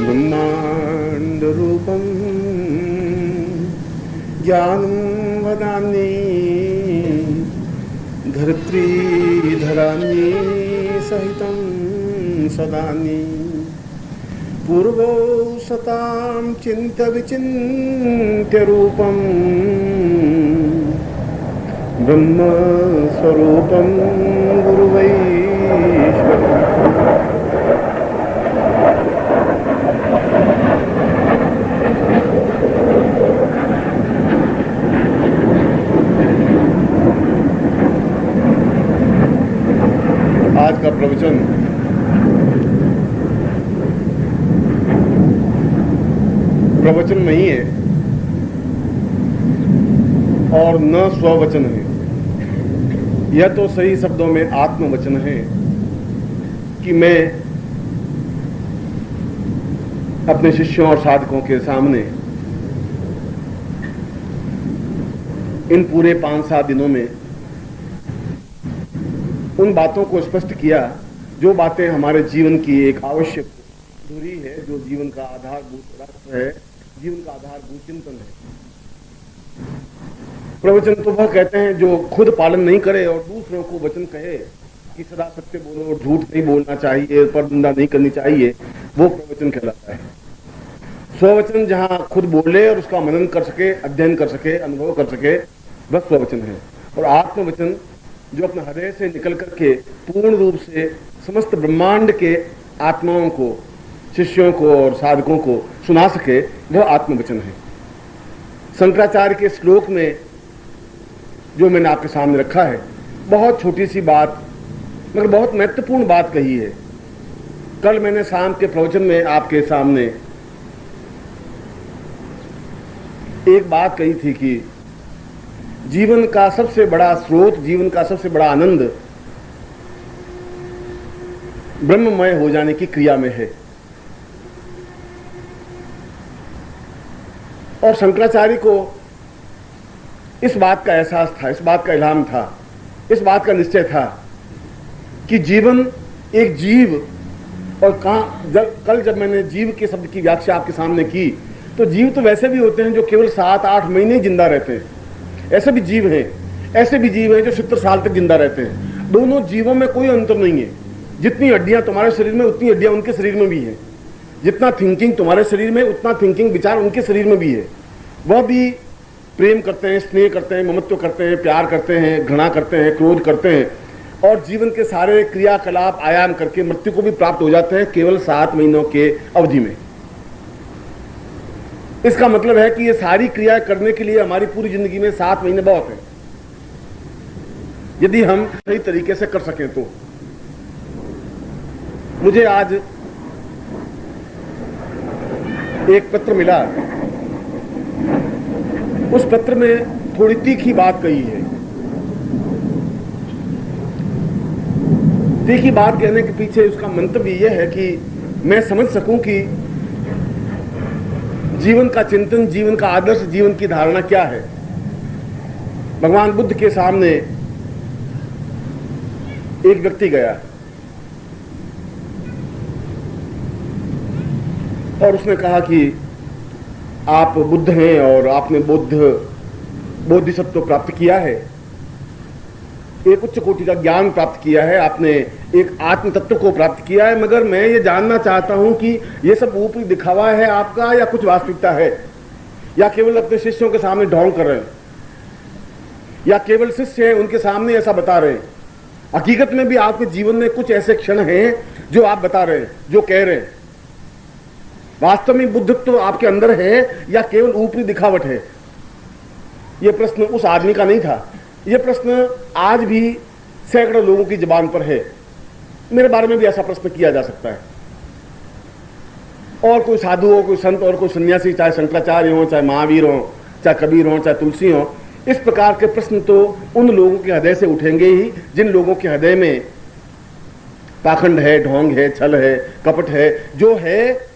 ब्रह्माण्डरूपं ज्ञानं वदामि धरित्रीधरामि सहितं सदामि पूर्वो सतां चिन्त्यविचिन्त्यरूपं ब्रह्मस्वरूपं गुरुवैश्वरम्। आज का प्रवचन प्रवचन नहीं है और न स्ववचन है। यह तो सही शब्दों में आत्मवचन है कि मैं अपने शिष्यों और साधकों के सामने इन पूरे 5-7 दिनों में उन बातों को स्पष्ट किया जो बातें हमारे जीवन की एक आवश्यक धुरी है, जो जीवन का आधारभूत रास्ता है, जीवन का आधारभूत चिंतन है। प्रवचन तो वह कहते हैं जो खुद पालन नहीं करे और दूसरों को वचन कहे कि सदा सत्य बोलो, झूठ नहीं बोलना चाहिए, परनिंदा नहीं करनी चाहिए, वो प्रवचन कहलाता है। स्ववचन जहां खुद बोले और उसका मनन कर सके, अध्ययन कर सके, अनुभव कर सके, वह स्ववचन है। और आत्मवचन जो अपने हृदय से निकल करके पूर्ण रूप से समस्त ब्रह्मांड के आत्माओं को, शिष्यों को और साधकों को सुना सके, वह आत्मवचन है। शंकराचार्य के श्लोक में जो मैंने आपके सामने रखा है, बहुत छोटी सी बात मगर बहुत महत्वपूर्ण बात कही है। कल मैंने शाम के प्रवचन में आपके सामने एक बात कही थी कि जीवन का सबसे बड़ा स्रोत, जीवन का सबसे बड़ा आनंद ब्रह्ममय हो जाने की क्रिया में है। और शंकराचार्य को इस बात का एहसास था, इस बात का इल्हाम था, इस बात का निश्चय था कि जीवन एक जीव, और कल जब मैंने जीव के शब्द की व्याख्या आपके सामने की, तो जीव तो वैसे भी होते हैं जो केवल 7-8 महीने जिंदा रहते हैं। ऐसे भी जीव हैं, ऐसे भी जीव हैं जो 70 साल तक जिंदा रहते हैं। दोनों जीवों में कोई अंतर नहीं है। जितनी हड्डियां तुम्हारे शरीर में, उतनी हड्डियां उनके शरीर में भी है। जितना थिंकिंग तुम्हारे शरीर में, उतना थिंकिंग विचार उनके शरीर में भी है। वह भी प्रेम करते हैं, स्नेह करते हैं, ममत्व करते हैं, प्यार करते हैं, घृणा करते हैं, क्रोध करते हैं, और जीवन के सारे क्रियाकलाप आयाम करके मृत्यु को भी प्राप्त हो जाते हैं केवल 7 महीनों के अवधि में। इसका मतलब है कि ये सारी क्रिया करने के लिए हमारी पूरी जिंदगी में 7 महीने बहुत है, यदि हम सही तरीके से कर सकें तो। मुझे आज एक पत्र मिला, उस पत्र में थोड़ी तीखी बात कही है। तीखी बात कहने के पीछे उसका मंतव्य यह है कि मैं समझ सकूं कि जीवन का चिंतन, जीवन का आदर्श, जीवन की धारणा क्या है। भगवान बुद्ध के सामने एक व्यक्ति गया और उसने कहा कि आप बुद्ध हैं और आपने बोधिसत्व प्राप्त किया है, एक उच्च कोटि का ज्ञान प्राप्त किया है, आपने एक आत्म तत्व को प्राप्त किया है, मगर मैं ये जानना चाहता हूं कि ये सब ऊपरी दिखावा है आपका या कुछ वास्तविकता है, या केवल अपने शिष्यों के सामने ढोंग कर रहे हैं, या केवल शिष्य हैं उनके सामने ऐसा बता रहे हैं। हकीकत में भी आपके जीवन में कुछ ऐसे क्षण हैं जो आप बता रहे हैं, जो कह रहे हैं। वास्तव में बुद्धत्व आपके अंदर है या केवल ऊपरी दिखावट है? यह प्रश्न उस आदमी का नहीं था। यह प्रश्न आज भी सैकड़ों लोगों की जुबान पर है। मेरे बारे में भी ऐसा प्रश्न किया जा सकता है। और कोई साधु हो, कोई संत और कोई सन्यासी, चाहे शंकराचार्य हो, चाहे महावीर हो, चाहे कबीर हो, चाहे तुलसी हो, इस प्रकार के प्रश्न तो उन लोगों के हृदय से उठेंगे ही जिन लोगों के हृदय में पाखंड है, ढोंग है, छल है, कपट है। जो है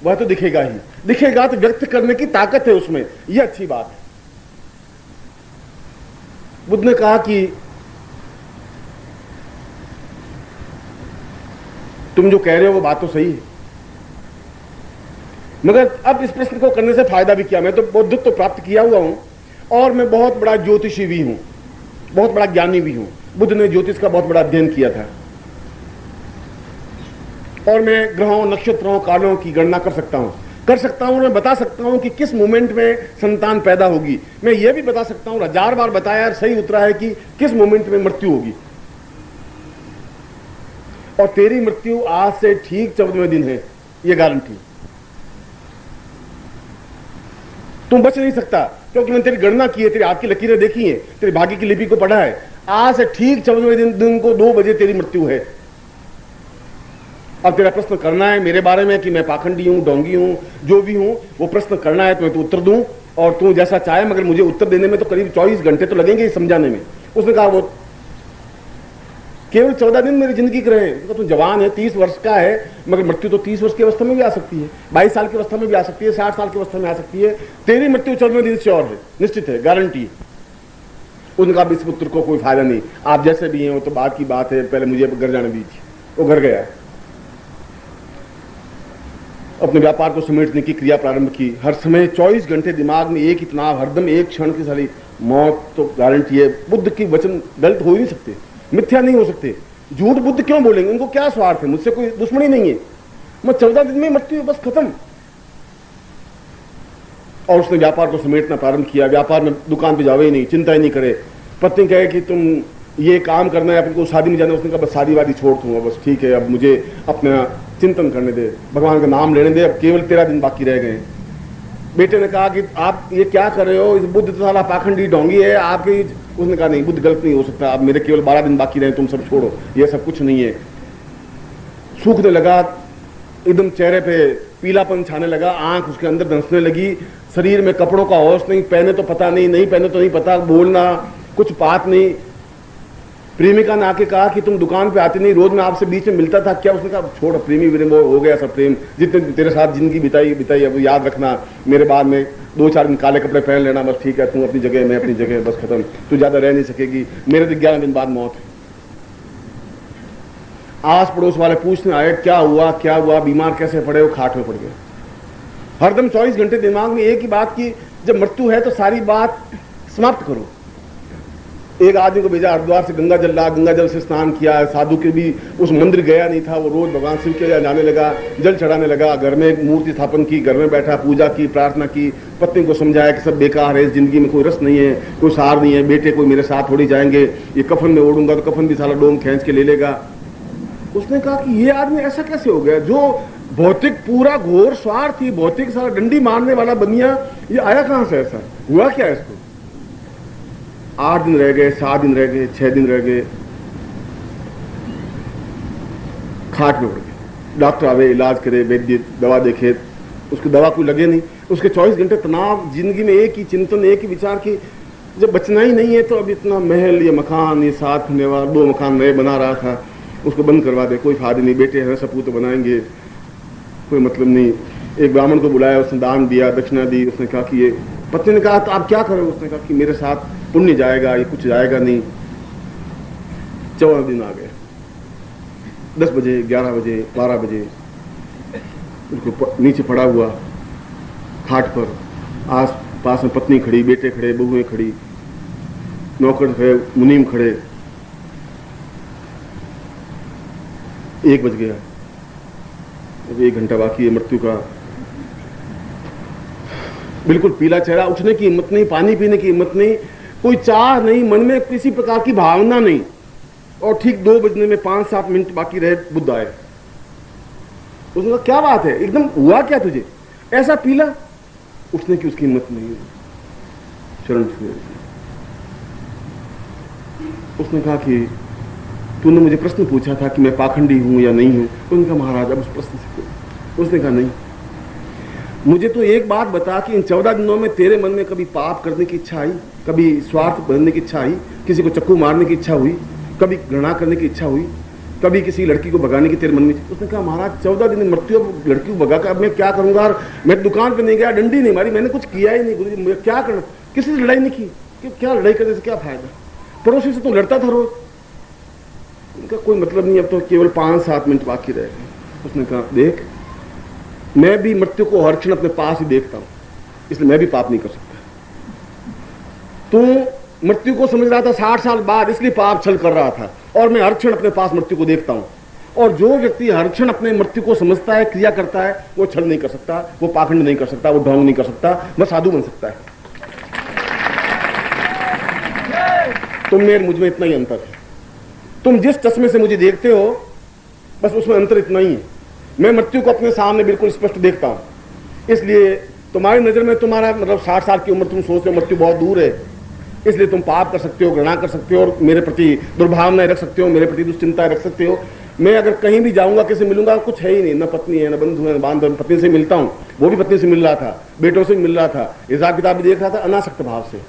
वह तो दिखेगा ही, दिखेगा तो व्यक्त करने की ताकत है उसमें, यह अच्छी बात है। बुद्ध ने कहा कि तुम जो कह रहे हो वो बात तो सही है, मगर अब इस प्रश्न को करने से फायदा भी क्या, मैं तो बौद्धत्व प्राप्त किया हुआ हूं और मैं बहुत बड़ा ज्योतिषी भी हूं, बहुत बड़ा ज्ञानी भी हूं। बुद्ध ने ज्योतिष का बहुत बड़ा अध्ययन किया था और मैं ग्रहों, नक्षत्रों, कालों की गणना कर सकता हूं और मैं बता सकता हूं कि किस मोमेंट में संतान पैदा होगी। मैं यह भी बता सकता हूं, 1000 बार बताया, सही उतरा है कि किस मोमेंट में मृत्यु होगी। और तेरी मृत्यु आज से ठीक 14वें दिन है, यह गारंटी। तुम बच नहीं सकता क्योंकि मैंने तेरी गणना की है, तेरी आपकी लकीरें देखी हैं, तेरी भाग्य की लिपि को पढ़ा है। आज से ठीक 14वें दिन को 2 बजे तेरी मृत्यु है। अब तेरा प्रश्न करना है मेरे बारे में कि मैं पाखंडी हूं, डोंगी हूं, जो भी हूं, वो प्रश्न करना है तो मैं तो उत्तर दूं और तू जैसा चाहे, मगर मुझे उत्तर देने में तो करीब 24 घंटे तो लगेंगे समझाने में। उसने कहा वो केवल 14 दिन मेरी जिंदगी के रहे। तो तू जवान है, 30 वर्ष का है, मगर मृत्यु तो 30 वर्ष की अवस्था में भी आ सकती है, 22 साल की अवस्था में भी आ सकती है, 60 साल की अवस्था में आ सकती है। तेरी मृत्यु 14वें दिन श्योर है, निश्चित है, गारंटी। उनका इस पुत्र को कोई फायदा नहीं, आप जैसे भी हैं वो तो बात की बात है, पहले मुझे घर जाने दीजिए। वो घर गया, अपने व्यापार को समेटने की क्रिया प्रारंभ की। हर समय 24 घंटे दिमाग में एक ही तनाव, हरदम एक क्षण की सारी मौत तो गारंटी है। बुद्ध की वचन गलत हो ही नहीं सकते, मिथ्या नहीं हो सकते। झूठ बुद्ध क्यों बोलेंगे, उनको क्या स्वार्थ है, मुझसे कोई दुश्मनी नहीं है। मैं 14 दिन में मृत्यु बस खत्म। और उसने व्यापार को समेटना प्रारंभ किया। व्यापार में दुकान पे जावे ही नहीं, चिंता ही नहीं करे। पत्नी कहे कि तुम ये काम करना है, अपने को शादी में जाना है। उसने कहा बस शादी वादी छोड़ दूंगा, बस ठीक है, अब मुझे अपना चिंतन करने दे, भगवान का नाम लेने दे, अब केवल 13 दिन बाकी रह गए। बेटे ने कहा कि आप ये क्या कर रहे हो, इस बुद्ध तो साला पाखंडी ढोंगी है आपकी। उसने कहा नहीं, बुद्ध गलत नहीं हो सकता, अब मेरे केवल 12 दिन बाकी रहे, तुम सब छोड़ो, ये सब कुछ नहीं है। सूखने लगा, एकदम चेहरे पे पीलापन छाने लगा, आंख उसके अंदर धंसने लगी, शरीर में कपड़ों का होश नहीं, पहने तो पता नहीं, नहीं पहने तो नहीं पता, बोलना कुछ बात नहीं। प्रेमिका ने आके कहा कि तुम दुकान पे आती नहीं, रोज मैं आपसे बीच में मिलता था क्या? उसने कहा छोड़, प्रेमी प्रेम हो गया सब प्रेम, जितने तेरे साथ जिंदगी बिताई अब याद रखना, मेरे बाद में 2-4 दिन काले कपड़े पहन लेना, बस ठीक है, तू अपनी जगह मैं अपनी जगह, बस खत्म, तू ज्यादा रह नहीं सकेगी, मेरे तो 11 दिन बाद मौत है। आस पड़ोस वाले पूछने आए क्या हुआ, बीमार कैसे पड़े? वो खाट में पड़ गए। हरदम 24 घंटे दिमाग में एक ही बात की, जब मृत्यु है तो सारी बात समाप्त करो। एक आदमी को भेजा हरिद्वार से गंगा जल ला, गंगा जल से स्नान किया। साधु के भी उस मंदिर गया नहीं था, वो रोज भगवान शिव के जाने लगा, जल चढ़ाने लगा, घर में एक मूर्ति स्थापन की, घर में बैठा पूजा की, प्रार्थना की, पत्नी को समझाया कि सब बेकार है, इस जिंदगी में कोई रस नहीं है, कोई सार नहीं है, बेटे कोई मेरे साथ थोड़ी जाएंगे, ये कफन में ओढ़ूंगा तो कफन भी साला डोम खींच के ले लेगा। उसने कहा कि ये आदमी ऐसा कैसे हो गया, जो भौतिक पूरा घोर स्वार्थी, भौतिक सारा डंडी मारने वाला बनिया, ये आया कहां से, ऐसा हुआ क्या इसको? 8 दिन रह गए, 7 दिन रह गए, 6 दिन रह गए, खाट में पड़ गए। डॉक्टर आवे, इलाज करे, वैद्य दवा देखे, उसकी दवा कोई लगे नहीं। उसके 24 घंटे तनाव, जिंदगी में एक ही चिंतन, एक ही विचार की जब बचना ही नहीं है तो अब इतना महल, ये मकान, ये 7 मेवा 2 मकान नए बना रहा था, उसको बंद करवा दे, कोई फायदा नहीं, बेटे हैं सपूत बनाएंगे, कोई मतलब नहीं। एक ब्राह्मण को बुलाया, उसने दान दिया, दक्षिणा दी। उसने कहा कि ये, पत्नी ने कहा तो आप क्या करोगे? उसने कहा कि मेरे साथ पुण्य जाएगा, ये कुछ जाएगा नहीं। 14 दिन आ गए, 10 बजे, 11 बजे, 12 बजे, उनको नीचे पड़ा हुआ खाट पर, आस पास में पत्नी खड़ी, बेटे खड़े, बहुएं खड़ी, नौकर खड़े, मुनीम खड़े। 1 बज गया, अब 1 घंटा बाकी है मृत्यु का। बिल्कुल पीला चेहरा, उठने की हिम्मत नहीं, पानी पीने की हिम्मत नहीं, कोई चाह नहीं, मन में किसी प्रकार की भावना नहीं। और ठीक 2 बजने में 5-7 मिनट बाकी रहे, बुद्ध आए। उसने कहा क्या बात है, एकदम हुआ क्या तुझे, ऐसा पीला? उठने की उसकी हिम्मत नहीं, चरण छुए। उसने कहा कि तूने मुझे प्रश्न पूछा था कि मैं पाखंडी हूं या नहीं हूं। उसने कहा महाराज अब उस प्रश्न से, उसने कहा नहीं, मुझे तो एक बात बता कि इन 14 दिनों में तेरे मन में कभी पाप करने की इच्छा आई, कभी स्वार्थ बनने की इच्छा आई, किसी को चक्कू मारने की इच्छा हुई, कभी घृणा करने की इच्छा हुई, कभी किसी लड़की को भगाने की तेरे मन में? उसने कहा महाराज 14 दिन मृत्यु, अब लड़की को भगा कर अब मैं क्या करूंगा? मैं दुकान पे नहीं गया, डंडी नहीं मारी, मैंने कुछ किया ही नहीं, गुरुजी मैं क्या करना, किसी से लड़ाई नहीं की, कि क्या लड़ाई करने से क्या फायदा, पड़ोसी से तो लड़ता था रोज। उनका कोई मतलब नहीं, अब तो केवल 5-7 मिनट बाकी रह गए। उसने कहा देख, मैं भी मृत्यु को हर क्षण अपने पास ही देखता हूं, इसलिए मैं भी पाप नहीं कर सकता। तू मृत्यु को समझ रहा था 60 साल बाद, इसलिए पाप छल कर रहा था, और मैं हर क्षण अपने पास मृत्यु को देखता हूं। और जो व्यक्ति हर क्षण अपने मृत्यु को समझता है, क्रिया करता है, वो छल नहीं कर सकता, वो पाखंड नहीं कर सकता, वो ढोंग नहीं कर सकता, वह साधु बन सकता है। तुम में मुझ में इतना ही अंतर है। तुम जिस चश्मे से मुझे देखते हो, बस उसमें अंतर इतना ही है। मैं मृत्यु को अपने सामने बिल्कुल स्पष्ट देखता हूं, इसलिए तुम्हारी नजर में तुम्हारा मतलब 60 साल की उम्र, तुम सोचते हो मृत्यु बहुत दूर है, इसलिए तुम पाप कर सकते हो, घृणा कर सकते हो, और मेरे प्रति दुर्भावनाएं रख सकते हो, मेरे प्रति दुश्चिंताएं रख सकते हो। मैं अगर कहीं भी जाऊंगा, किसी मिलूंगा, कुछ है ही नहीं, न पत्नी है, न बंधु है, न बांधव। पत्नी से मिलता हूं, वो भी पत्नी से मिल रहा था, बेटों से मिल रहा था, हिसाब किताब भी देख रहा था, अनासक्त भाव से।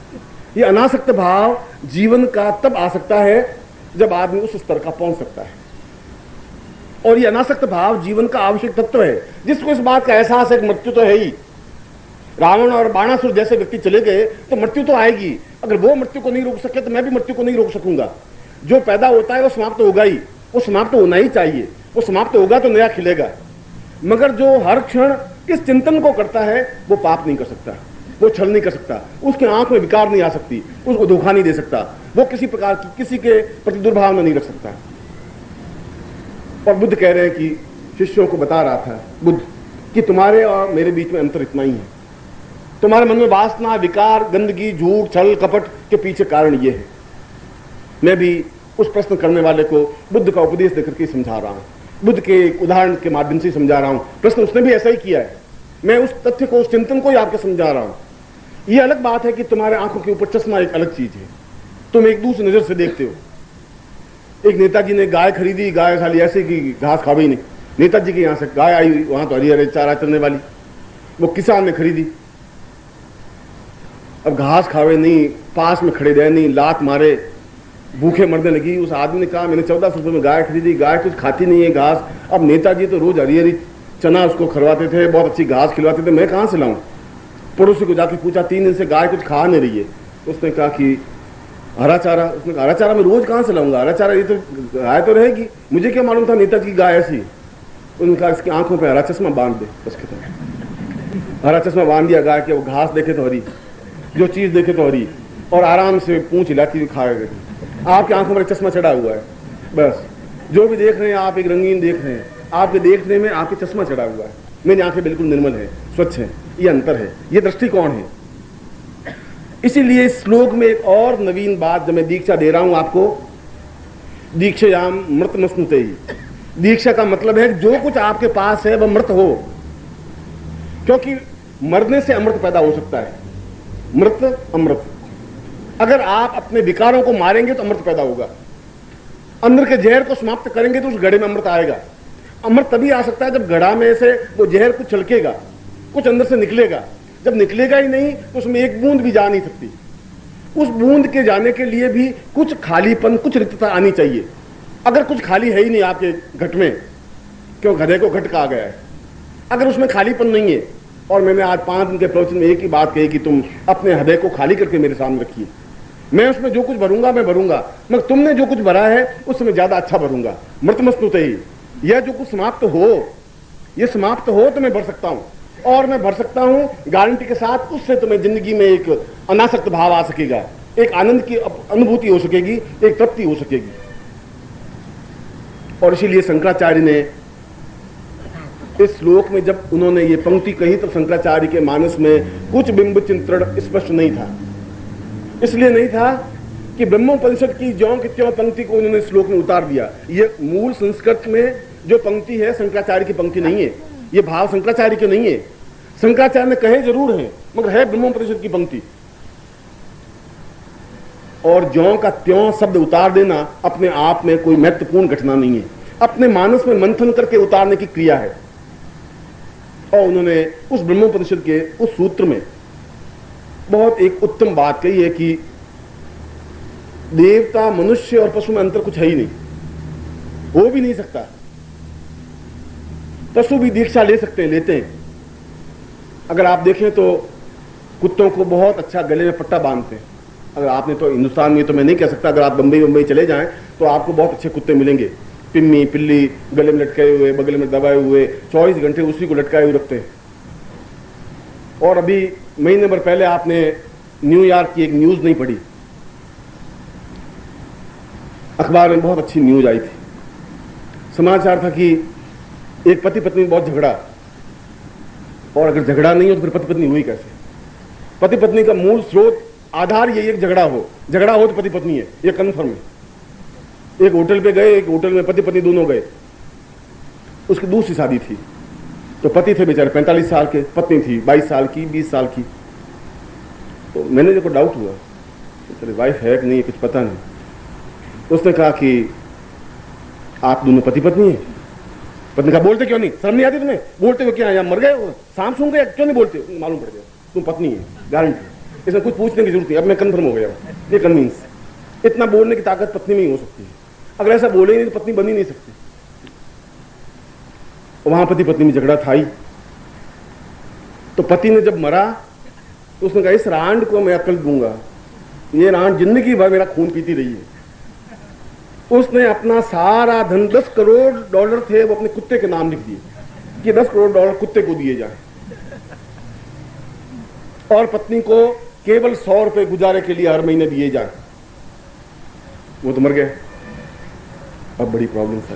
ये अनासक्त भाव जीवन का तब आ सकता है जब आदमी उस स्तर का पहुंच सकता है, और ये अनासक्त भाव जीवन का आवश्यक तत्व है। जिसको इस बात का एहसास है कि मृत्यु तो है ही, रावण और बाणासुर जैसे व्यक्ति चले गए तो मृत्यु तो आएगी। अगर वो मृत्यु को नहीं रोक सके तो मैं भी मृत्यु को नहीं रोक सकूंगा। जो पैदा होता है वो समाप्त होगा ही, वो समाप्त होना ही चाहिए, वो समाप्त होगा तो नया खिलेगा। मगर जो हर क्षण इस चिंतन को करता है, वो पाप नहीं कर सकता, वो छल नहीं कर सकता, उसके आंख में विकार नहीं आ सकती, उसको धोखा नहीं दे सकता, वो किसी प्रकार की किसी के प्रति दुर्भावना नहीं रख सकता। और बुद्ध कह रहे हैं कि शिष्यों को बता रहा था बुद्ध कि तुम्हारे और मेरे बीच में अंतर इतना ही है। तुम्हारे मन में वासना, विकार, गंदगी, झूठ, छल, कपट के पीछे कारण ये है। मैं भी उस प्रश्न करने वाले को बुद्ध का उपदेश देकर के समझा रहा हूं, बुद्ध के एक उदाहरण के माध्यम से समझा रहा हूं। प्रश्न उसने भी ऐसा ही किया है, मैं उस तथ्य को, उस चिंतन को ही आपको समझा रहा हूं। यह अलग बात है कि तुम्हारे आंखों के ऊपर चश्मा एक अलग चीज है, तुम एक दूसरी नजर से देखते हो। एक नेताजी ने गाय खरीदी, गाय खाली ऐसे कि घास खावे ही नहीं। नेताजी के यहां से गाय आई, वहां तो हरी हरे चारा चलने वाली, वो किसान ने खरीदी। अब घास खावे नहीं, पास में खड़े रहे नहीं, लात मारे, भूखे मरने लगी। उस आदमी ने कहा मैंने 1400 रुपये में गाय खरीदी, गाय कुछ खाती नहीं है घास। अब नेताजी तो रोज हरी हरी चना उसको खिलवाते थे, बहुत अच्छी घास खिलवाते थे, मैं कहां से लाऊं। पड़ोसी को जाके पूछा, 3 दिन से गाय कुछ खा नहीं रही है। उसने कहा कि हरा चारा। उसने कहा हरा चारा मैं रोज कहां से लाऊंगा, हरा चारा ये तो गाय तो रहेगी, मुझे क्या मालूम था नेताजी की गाय ऐसी। उन्होंने कहा इसकी आंखों पर हरा चश्मा बांध दे, उसके तो हरा चश्मा बांध दिया गाय के। वो घास देखे तो हरी, जो चीज देखे तो हरी, और आराम से पूंछ हिलाती हुई खा गए। आपकी आंखों पर चश्मा चढ़ा हुआ है, बस जो भी देख रहे हैं आप एक रंगीन देख रहे हैं, आपके देखने में आपके चश्मा चढ़ा हुआ है। मेरी आंखें बिल्कुल निर्मल है, स्वच्छ है। ये अंतर है, ये दृष्टिकोण है। इसीलिए इस श्लोक में एक और नवीन बात, जब मैं दीक्षा दे रहा हूं आपको, दीक्षायाम मृतमस्नुते ही। दीक्षा का मतलब है जो कुछ आपके पास है वह मृत हो, क्योंकि मरने से अमृत पैदा हो सकता है। मृत अमृत, अगर आप अपने विकारों को मारेंगे तो अमृत पैदा होगा। अंदर के जहर को समाप्त करेंगे तो उस घड़े में अमृत आएगा। अमृत तभी आ सकता है जब घड़ा में से वो जहर कुछ छलकेगा, कुछ अंदर से निकलेगा। जब निकलेगा ही नहीं तो उसमें एक बूंद भी जा नहीं सकती। उस बूंद के जाने के लिए भी कुछ खालीपन, कुछ रिक्तता आनी चाहिए। अगर कुछ खाली है ही नहीं आपके घट में, क्यों गधे को घट कहा गया है, अगर उसमें खालीपन नहीं है। और मैंने आज 5 दिन के प्रवचन में एक ही बात कही कि तुम अपने हृदय को खाली करके मेरे सामने रखिए, मैं उसमें जो कुछ भरूंगा मैं भरूंगा, मगर तुमने जो कुछ भरा है उसमें ज्यादा अच्छा भरूंगा। मृतमस्तुते ही, यह जो कुछ समाप्त हो, यह समाप्त हो तो मैं भर सकता हूं, और मैं भर सकता हूं गारंटी के साथ। उससे तुम्हें जिंदगी में एक अनासक्त भाव आ सकेगा, एक आनंद की अनुभूति हो सकेगी, एक तृप्ति हो सकेगी। और इसीलिए शंकराचार्य ने इस श्लोक में जब उन्होंने ये पंक्ति कही तो शंकराचार्य के मानस में कुछ बिंब चिंतन स्पष्ट नहीं था। इसलिए नहीं था कि ब्रह्मोपनिषद की ज्यों की त्यों पंक्ति को उन्होंने श्लोक में उतार दिया। ये मूल संस्कृत में जो पंक्ति है शंकराचार्य की पंक्ति नहीं है, ये भाव शंकराचार्य के नहीं है। शंकराचार्य ने कहे जरूर है, मगर है ब्रह्मोपनिषद की पंक्ति। और ज्यों का त्यों शब्द उतार देना अपने आप में कोई महत्वपूर्ण घटना नहीं है, अपने मानस में मंथन करके उतारने की क्रिया है। और उन्होंने उस ब्रह्मोपनिषद के उस सूत्र में बहुत एक उत्तम बात कही है कि देवता, मनुष्य और पशु में अंतर कुछ है ही नहीं, हो भी नहीं सकता। पशु भी दीक्षा ले सकते हैं, लेते हैं। अगर आप देखें तो कुत्तों को बहुत अच्छा गले में पट्टा बांधते हैं। अगर आपने तो हिंदुस्तान में, तो मैं नहीं कह सकता, अगर आप बंबई चले जाएं तो आपको बहुत अच्छे कुत्ते मिलेंगे, पिम्मी पिल्ली गले में लटकाए हुए, बगल में दबाए हुए, 24 घंटे उसी को लटकाए हुए रखते हैं। और अभी महीने भर पहले आपने न्यूयॉर्क की एक न्यूज नहीं पढ़ी, अखबार में बहुत अच्छी न्यूज आई थी। समाचार था कि एक पति पत्नी में बहुत झगड़ा, और अगर झगड़ा नहीं हो तो फिर पति पत्नी हुई कैसे? पति पत्नी का मूल स्रोत आधार यही एक झगड़ा हो तो पति पत्नी है, ये कन्फर्म है। एक होटल पे गए, एक होटल में पति पत्नी दोनों गए, उसकी दूसरी शादी थी। तो पति थे बेचारे 45 साल के, पत्नी थी 22 साल की, 20 साल की। तो मैनेजर को डाउट हुआ, तेरी वाइफ है कि नहीं, कुछ पता नहीं। तो उसने कहा कि आप दोनों पति पत्नी हैं। पत्नी कहा बोलते क्यों नहीं, शर्म नहीं आती तुम्हें? बोलते हो क्या, यहाँ मर गए हो, सांप सूंघ गए, क्यों नहीं बोलते? मालूम पड़ गया तुम पत्नी है, गारंटी। इसमें कुछ पूछने की जरूरत नहीं, अब मैं कन्फर्म हो गया, ये कन्विंस। इतना बोलने की ताकत पत्नी में ही हो सकती है। अगर ऐसा बोले ही नहीं तो पत्नी बन ही नहीं सकती। वहां पति पत्नी में झगड़ा था ही। तो पति ने जब मरा तो उसने कहा इस रांड को मैं अकल दूंगा, ये रांड जिंदगी भर मेरा खून पीती रही है। उसने अपना सारा धन, $10 करोड़ थे, वो अपने कुत्ते के नाम लिख दिए कि $10 करोड़ कुत्ते को दिए जाए, और पत्नी को केवल ₹100 गुजारे के लिए हर महीने दिए जाए। वो तो मर गए। अब बड़ी प्रॉब्लम था।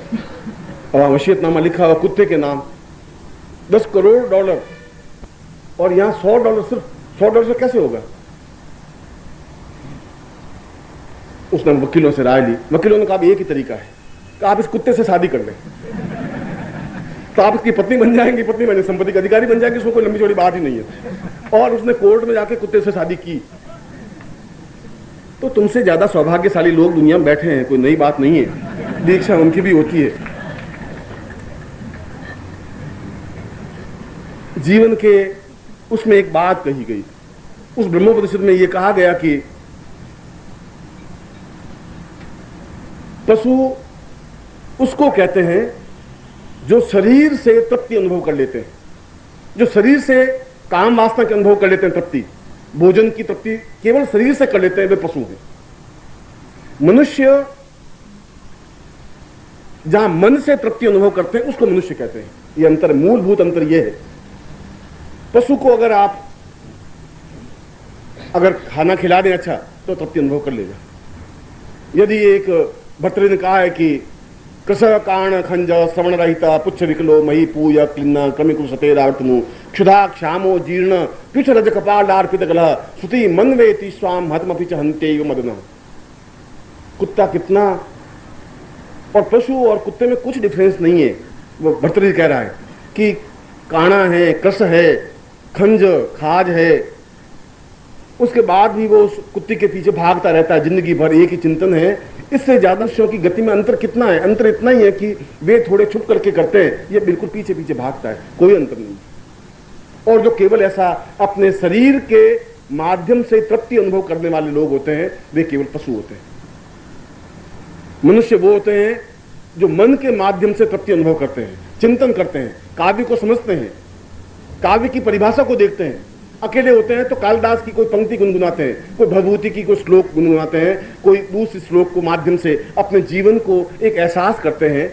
अब वसीयतनामा लिखा हुआ कुत्ते के नाम, $10 करोड़, और यहां $100, सिर्फ $100 से कैसे होगा? उसने वकीलों से राय ली। वकीलों ने कहा एक ही तरीका है कि आप इस कुत्ते से शादी कर लें, तो आप इसकी पत्नी बन जाएंगी, पत्नी बने संपत्ति का अधिकारी बन जाएंगे, उसमें कोई लंबी चौड़ी बात ही नहीं है। और उसने कोर्ट में जाके कुत्ते से शादी की। तो तुमसे ज्यादा सौभाग्यशाली लोग दुनिया में बैठे हैं, कोई नई बात नहीं है, दीक्षा उनकी भी होती है। जीवन के उसमें एक बात कही गई, उस ब्रह्मोपनिषद में यह कहा गया कि पशु उसको कहते हैं जो शरीर से तृप्ति अनुभव कर लेते हैं, जो शरीर से काम वासना के अनुभव कर लेते हैं, तृप्ति, भोजन की तृप्ति केवल शरीर से कर लेते हैं, वे पशु हैं। मनुष्य जहां मन से तृप्ति अनुभव करते हैं उसको मनुष्य कहते हैं। यह अंतर, मूलभूत अंतर यह है। पशु को अगर खाना खिला दें अच्छा तो तृप्ति अनुभव कर लेगा। यदि एक भर्तृ ने कहा है कि कृष काण खंज श्रवण रहिता पुच्छ विकलो मही पूय क्लिन्न क्रमिकुल सतेरावर्तनु क्षुधा क्षामो जीर्ण पीठ रज कपालार्पित गलह श्रुति मनवेति स्वाम हतमपि च हन्ते मदन। कुत्ता कितना, और पशु और कुत्ते में कुछ डिफरेंस नहीं है। वो भर्तृ कह रहा है कि काणा है, कृष है, खंज खाज है, उसके बाद भी वो उस कुत्ते के पीछे भागता रहता है जिंदगी भर, एक ही चिंतन है। इससे ज्यादा मनुष्यों की गति में अंतर कितना है? अंतर इतना ही है कि वे थोड़े छुप करके करते हैं, ये बिल्कुल पीछे पीछे भागता है, कोई अंतर नहीं। और जो केवल ऐसा अपने शरीर के माध्यम से तृप्ति अनुभव करने वाले लोग होते हैं, वे केवल पशु होते हैं। मनुष्य वो होते हैं जो मन के माध्यम से तृप्ति अनुभव करते हैं, चिंतन करते हैं, काव्य को समझते हैं, काव्य की परिभाषा को देखते हैं। अकेले होते हैं तो कालिदास की कोई पंक्ति गुनगुनाते हैं, कोई भवभूति की कोई श्लोक गुनगुनाते हैं, कोई दूसरे श्लोक को माध्यम से अपने जीवन को एक एहसास करते हैं।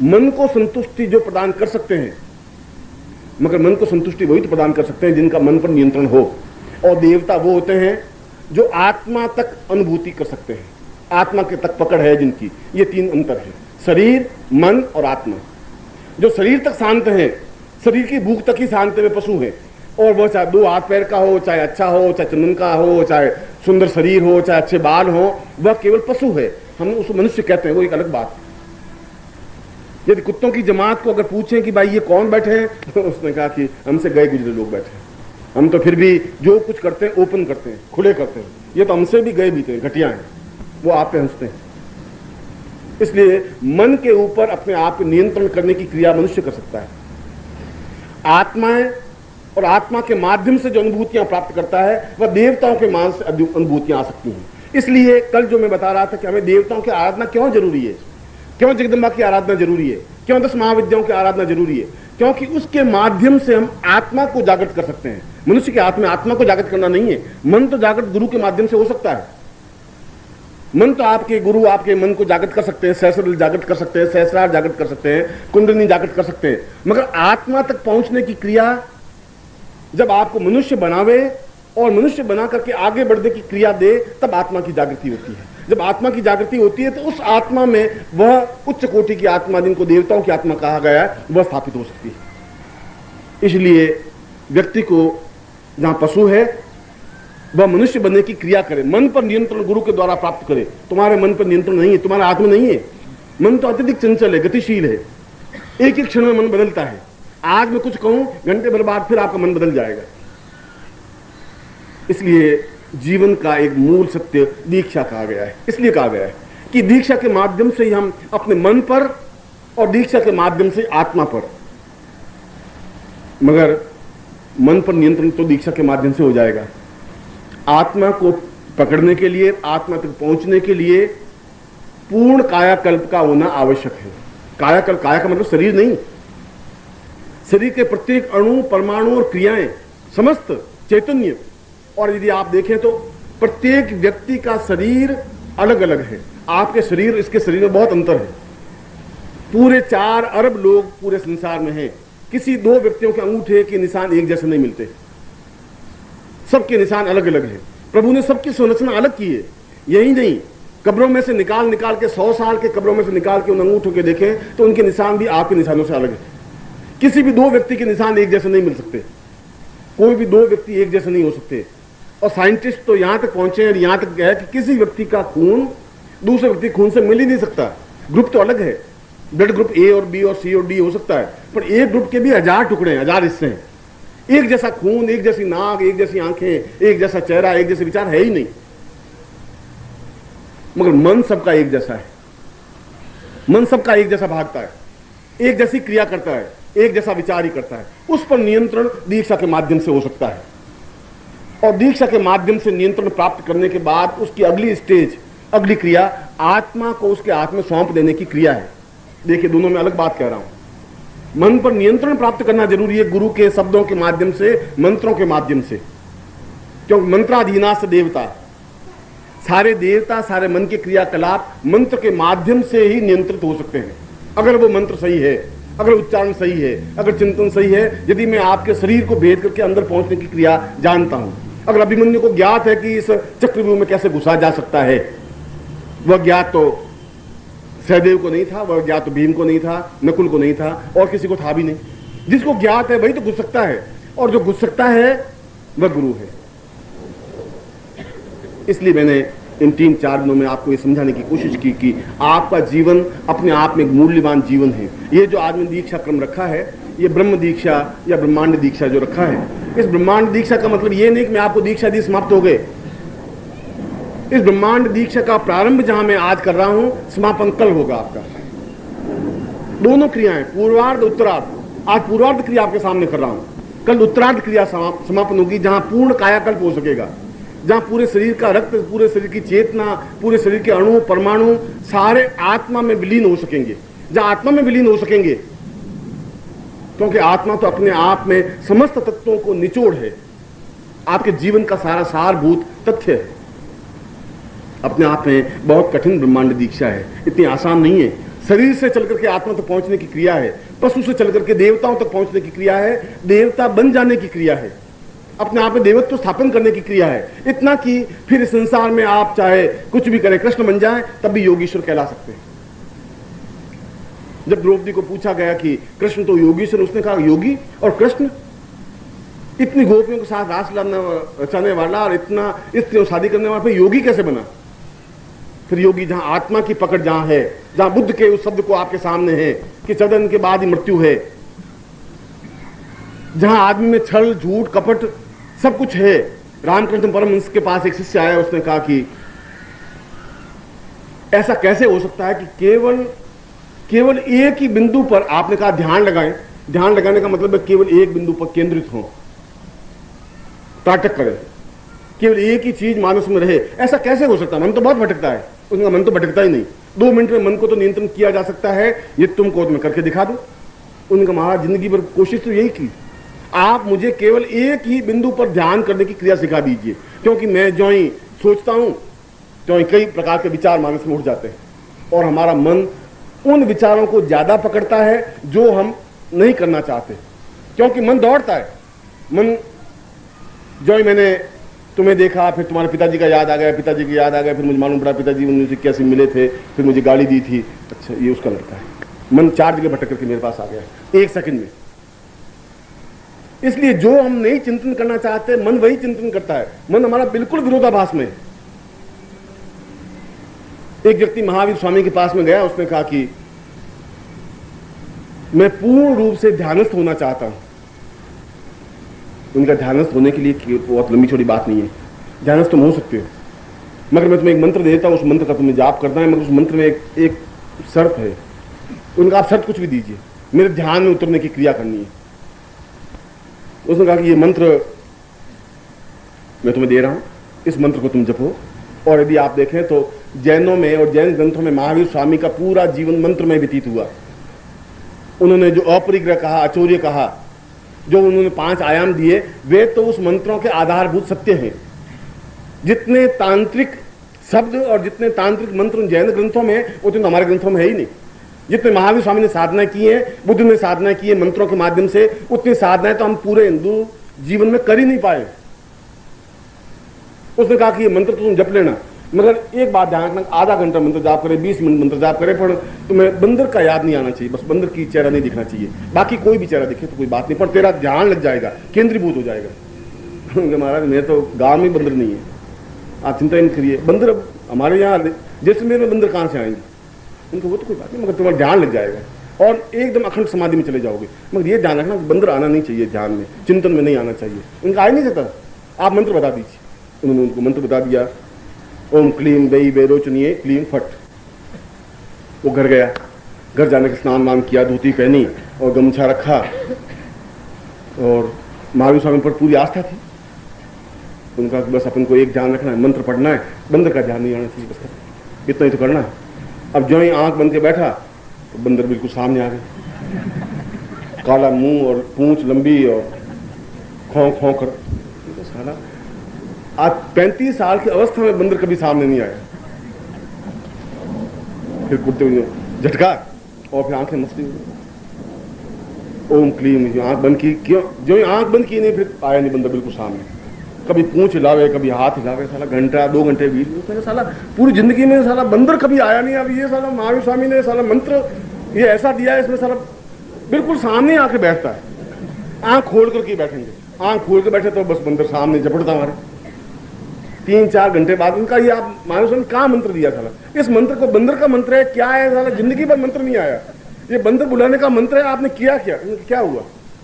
मन को संतुष्टि जो प्रदान कर सकते हैं, मगर मन को संतुष्टि वही तो प्रदान कर सकते हैं जिनका मन पर नियंत्रण हो। और देवता वो होते हैं जो आत्मा तक अनुभूति कर सकते हैं, आत्मा के तक पकड़ है जिनकी। ये तीन अंतर है, शरीर, मन और आत्मा। जो शरीर तक शांत है, शरीर की भूख तक ही शांत में पशु है। और वो चाहे 2 हाथ पैर का हो, चाहे अच्छा हो, चाहे चंदन का हो, चाहे सुंदर शरीर हो, चाहे अच्छे बाल हो, वह केवल पशु है। हम उसको मनुष्य कहते हैं, वो एक अलग बात। यदि कुत्तों की जमात को अगर पूछें कि भाई ये कौन बैठे हैं, तो उसने कहा कि हमसे गए गुजरे लोग बैठे हैं, हम तो फिर भी जो कुछ करते हैं ओपन करते हैं, खुले करते हैं। ये तो हमसे भी गए बीते हैं, घटिया हैं, वो आप पे हंसते हैं। इसलिए मन के ऊपर अपने आप नियंत्रण करने की क्रिया मनुष्य कर सकता है। आत्माएं और आत्मा के माध्यम से जो अनुभूतियां प्राप्त करता है, वह देवताओं के मान से अनुभूतियां आ सकती हैं। इसलिए कल जो मैं बता रहा था कि हमें देवताओं की आराधना क्यों जरूरी है, क्यों जगदम्बा की आराधना जरूरी है, क्यों 10 महाविद्याओं की आराधना जरूरी है, क्योंकि उसके माध्यम से हम आत्मा को जागृत कर सकते हैं। मनुष्य के हाथ में आत्मा को जागृत करना नहीं है। मन तो जागृत गुरु के माध्यम से हो सकता है, मन तो आपके गुरु आपके मन को जागृत कर सकते हैं, सहस्त्र जागृत कर सकते हैं, सहस्रार जागृत कर सकते हैं, कुंडलिनी जागृत कर सकते हैं, मगर आत्मा तक पहुंचने की क्रिया जब आपको मनुष्य बनावे और मनुष्य बना करके आगे बढ़ने की क्रिया दे, तब आत्मा की जागृति होती है। जब आत्मा की जागृति होती है तो उस आत्मा में वह उच्च कोटि की आत्मा, जिनको देवताओं की आत्मा कहा गया है, वह स्थापित हो सकती है। इसलिए व्यक्ति को जहां पशु है वह मनुष्य बनने की क्रिया करे, मन पर नियंत्रण गुरु के द्वारा प्राप्त करे। तुम्हारे मन पर नियंत्रण नहीं है, तुम्हारा आत्मा नहीं है। मन तो अत्यधिक चंचल है, गतिशील है, एक एक क्षण में मन बदलता है। आज मैं कुछ कहूं, घंटे भर बाद फिर आपका मन बदल जाएगा। इसलिए जीवन का एक मूल सत्य दीक्षा कहा गया है। इसलिए कहा गया है कि दीक्षा के माध्यम से ही हम अपने मन पर और दीक्षा के माध्यम से आत्मा पर, मगर मन पर नियंत्रण तो दीक्षा के माध्यम से हो जाएगा। आत्मा को पकड़ने के लिए, आत्मा तक पहुंचने के लिए पूर्ण कायाकल्प का होना आवश्यक है। कायाकल्प, काया का मतलब शरीर नहीं, शरीर के प्रत्येक अणु, परमाणु और क्रियाएं, समस्त चैतन्य। और यदि आप देखें तो प्रत्येक व्यक्ति का शरीर अलग अलग है। आपके शरीर, इसके शरीर में बहुत अंतर है। पूरे 4 अरब लोग पूरे संसार में हैं, किसी 2 व्यक्तियों के अंगूठे के निशान एक जैसे नहीं मिलते, सबके निशान अलग अलग हैं। प्रभु ने सबकी संरचना अलग की है। यही नहीं, कब्रों में से निकाल निकाल के, 100 साल के कब्रों में से निकाल के उन अंगूठों के देखें तो उनके निशान भी आपके निशानों से अलग है। किसी भी 2 व्यक्ति के निशान एक जैसे नहीं मिल सकते, कोई भी 2 व्यक्ति एक जैसे नहीं हो सकते। और साइंटिस्ट तो यहां तक पहुंचे हैं, यहां तक गया कि किसी व्यक्ति का खून दूसरे व्यक्ति खून से मिल ही नहीं सकता। ग्रुप तो अलग है, ब्लड ग्रुप ए और बी और सी और डी हो सकता है, पर एक ग्रुप के भी 1000 टुकड़े हैं, 1000 हिस्से हैं। एक जैसा खून, एक जैसी नाक, एक जैसी आंखें, एक जैसा चेहरा, एक जैसे विचार है ही नहीं। मगर मन सबका एक जैसा है, मन सबका एक जैसा भागता है, एक जैसी क्रिया करता है, एक जैसा विचार ही करता है। उस पर नियंत्रण दीक्षा के माध्यम से हो सकता है। और दीक्षा के माध्यम से नियंत्रण प्राप्त करने के बाद उसकी अगली स्टेज, अगली क्रिया आत्मा को उसके हाथ में सौंप देने की क्रिया है। देखिए, दोनों में अलग बात कह रहा हूं। मन पर नियंत्रण प्राप्त करना जरूरी है गुरु के शब्दों के माध्यम से, मंत्रों के माध्यम से, क्योंकि मंत्राधीनास देवता, सारे देवता, सारे मन के क्रियाकलाप मंत्र के माध्यम से ही नियंत्रित हो सकते हैं। अगर वो मंत्र सही है, अगर उच्चारण सही है, अगर चिंतन सही है, यदि मैं आपके शरीर को भेद करके अंदर पहुंचने की क्रिया जानता हूं, अगर अभिमन्यु को ज्ञात है कि इस चक्रव्यूह में कैसे घुसा जा सकता है, वह ज्ञात तो सहदेव को नहीं था, वह ज्ञात तो भीम को नहीं था, नकुल को नहीं था, और किसी को था भी नहीं। जिसको ज्ञात है वही तो घुस सकता है, और जो घुस सकता है वह गुरु है। इसलिए मैंने इन 3-4 दिनों में आपको ये समझाने की कोशिश की कि आपका जीवन अपने आप में एक मूल्यवान जीवन है। ये जो आज में दीक्षा क्रम रखा है, ये ब्रह्म दीक्षा या ब्रह्मांड दीक्षा जो रखा है, इस ब्रह्मांड दीक्षा का मतलब ये नहीं कि मैं आपको दीक्षा दी समाप्त हो गए। इस ब्रह्मांड दीक्षा का प्रारंभ जहां मैं आज कर रहा हूं, समापन कल होगा आपका। दोनों क्रियाएं, पूर्वार्ध उत्तरार्ध। आज पूर्वार्ध क्रिया आपके सामने कर रहा हूं, कल उत्तरार्ध क्रिया समापन होगी, जहां पूर्ण कायाकल्प हो सकेगा, जहां पूरे शरीर का रक्त, पूरे शरीर की चेतना, पूरे शरीर के अणु परमाणु सारे आत्मा में विलीन हो सकेंगे। जहां आत्मा में विलीन हो सकेंगे, क्योंकि आत्मा तो अपने आप में समस्त तत्वों को निचोड़ है, आपके जीवन का सारा सारभूत तथ्य है। अपने आप में बहुत कठिन ब्रह्मांड दीक्षा है, इतनी आसान नहीं है। शरीर से चलकर के आत्मा तक पहुंचने की क्रिया है, पशु से चलकर के देवताओं तक पहुंचने की क्रिया है, देवता बन जाने की क्रिया है, अपने आप में देवत्व स्थापन करने की क्रिया है। इतना कि फिर इस संसार में आप चाहे कुछ भी करें, कृष्ण बन जाए तब भी योगीश्वर कहला सकते हैं। जब द्रौपदी को पूछा गया कि कृष्ण तो योगीश्वर, उसने कहा योगी और कृष्ण, इतनी गोपियों के साथ रास रचाने वाला और इतना स्त्रियों शादी करने वाला, फिर योगी कैसे बना? फिर योगी जहां आत्मा की पकड़ जहां है, जहां बुद्ध के उस शब्द को आपके सामने है कि 14 दिन के बाद ही मृत्यु है, जहां आदमी में छल झूठ कपट सब कुछ है। रामकृष्ण परमहंस के पास एक शिष्य आया, उसने कहा कि ऐसा कैसे हो सकता है कि केवल एक ही बिंदु पर, आपने कहा ध्यान लगाएं, ध्यान लगाने का मतलब है केवल एक बिंदु पर केंद्रित हो, ताटक करें, केवल एक ही चीज मानस में रहे। ऐसा कैसे हो सकता है? मन तो बहुत भटकता है। उसका मन तो भटकता ही नहीं। 2 मिनट में मन को तो नियंत्रण किया जा सकता है, ये तुमको मैं करके दिखा दूं। उनका महाराज जिंदगी भर कोशिश तो यही की, आप मुझे केवल एक ही बिंदु पर ध्यान करने की क्रिया सिखा दीजिए, क्योंकि मैं जो ही सोचता हूं तो कई प्रकार के विचार मानस में उठ जाते हैं और हमारा मन उन विचारों को ज्यादा पकड़ता है जो हम नहीं करना चाहते, क्योंकि मन दौड़ता है। मन जो ही मैंने तुम्हें देखा, फिर तुम्हारे पिताजी का याद आ गया, पिताजी की याद आ गया, फिर मुझे मालूम पड़ा पिताजी 1981 मिले थे, फिर मुझे गाड़ी दी थी, अच्छा ये उसका लड़का है। मन 4 जगह भटक करके मेरे पास आ गया 1 सेकंड में। इसलिए जो हम नहीं चिंतन करना चाहते मन वही चिंतन करता है। मन हमारा बिल्कुल विरोधाभास में है। एक व्यक्ति महावीर स्वामी के पास में गया, उसने कहा कि मैं पूर्ण रूप से ध्यानस्थ होना चाहता हूं। उनका ध्यानस्थ होने के लिए बहुत लंबी छोटी बात नहीं है, ध्यानस्थ तुम हो सकते हो, मगर मैं तुम्हें एक मंत्र देता हूं, उस मंत्र का तुम्हें जाप करना है, मगर उस मंत्र में एक शर्त है। उनका आप शर्त कुछ भी दीजिए, मेरे ध्यान में उतरने की क्रिया करनी है। उसने कहा कि ये मंत्र मैं तुम्हें दे रहा हूं, इस मंत्र को तुम जपो। और यदि आप देखें तो जैनों में और जैन ग्रंथों में महावीर स्वामी का पूरा जीवन मंत्र में व्यतीत हुआ। उन्होंने जो अपरिग्रह कहा, अचौर्य कहा, जो उन्होंने 5 आयाम दिए, वे तो उस मंत्रों के आधारभूत सत्य हैं। जितने तांत्रिक शब्द और जितने तांत्रिक मंत्र जैन ग्रंथों में, उतने तो हमारे ग्रंथों में है ही नहीं। जितने महावीर स्वामी ने साधना की है, बुद्ध ने साधना की है मंत्रों के माध्यम से, उतनी साधनाएं तो हम पूरे हिंदू जीवन में कर ही नहीं पाए। उसने कहा कि ये मंत्र तुम जप लेना, मगर एक बात ध्यान रखना, आधा घंटा मंत्र जाप करे, 20 मिनट मंत्र जाप करे, पर तुम्हें बंदर का याद नहीं आना चाहिए, बस बंदर की चेहरा नहीं दिखना चाहिए, बाकी कोई भी चेहरा दिखे तो कोई बात नहीं, पर तेरा ध्यान लग जाएगा, केंद्रीभूत हो जाएगा। महाराज मेरे तो गांव में बंदर नहीं है, आप चिंता ही नहीं करिए। बंदर अब हमारे यहाँ जैसलमेर में बंदर कहां से आएंगे, उनको वो तो कोई बात नहीं, मगर तुम्हारा ध्यान लग जाएगा और एकदम अखंड समाधि में चले जाओगे। मगर ये ध्यान रखना, बंदर आना नहीं चाहिए, ध्यान में चिंतन में नहीं आना चाहिए। उनका आ ही नहीं जाता, आप मंत्र बता दीजिए। उन्होंने उनको मंत्र बता दिया, ओम क्लीम दई बेरोचनीय क्लीम फट। वो घर गया, घर जाने के स्नान वान किया, धोती पहनी और गमछा रखा, और महावीर स्वामी पर पूरी आस्था थी। उनका बस अपन को एक ध्यान रखना है, मंत्र पढ़ना है, बंदर का ध्यान नहीं आना चाहिए, बस इतना ही तो करना है। अब जो ही आंख बंद के बैठा तो बंदर बिल्कुल सामने आ गया, काला मुंह और पूंछ लंबी और खौं खौं कर। तो साला आज 35 साल की अवस्था में बंदर कभी सामने नहीं आया। फिर कुत्ते झटका और फिर आंखें मस्ती, ओम क्लीम, आंख बंद की, क्यों जो आंख बंद की नहीं, फिर आया नहीं बंदर बिल्कुल सामने। कभी पूंछ हिलावे, कभी हाथ हिलावे, साला घंटा 2 घंटे बीच में, साला पूरी जिंदगी में साला बंदर कभी आया नहीं। अब ये साला महावीर स्वामी ने साला मंत्र ये ऐसा दिया है, इसमें साला बिल्कुल सामने आके बैठता है। आंख खोल करके बैठेंगे, आंख खोल के बैठे तो बस बंदर सामने झपटता हमारे। 3-4 घंटे बाद उनका ये आप महावीर स्वामी कहाँ मंत्र दिया साला, इस मंत्र को बंदर का मंत्र है क्या है साला, जिंदगी भर मंत्र नहीं आया, ये बंदर बुलाने का मंत्र है, आपने किया क्या हुआ?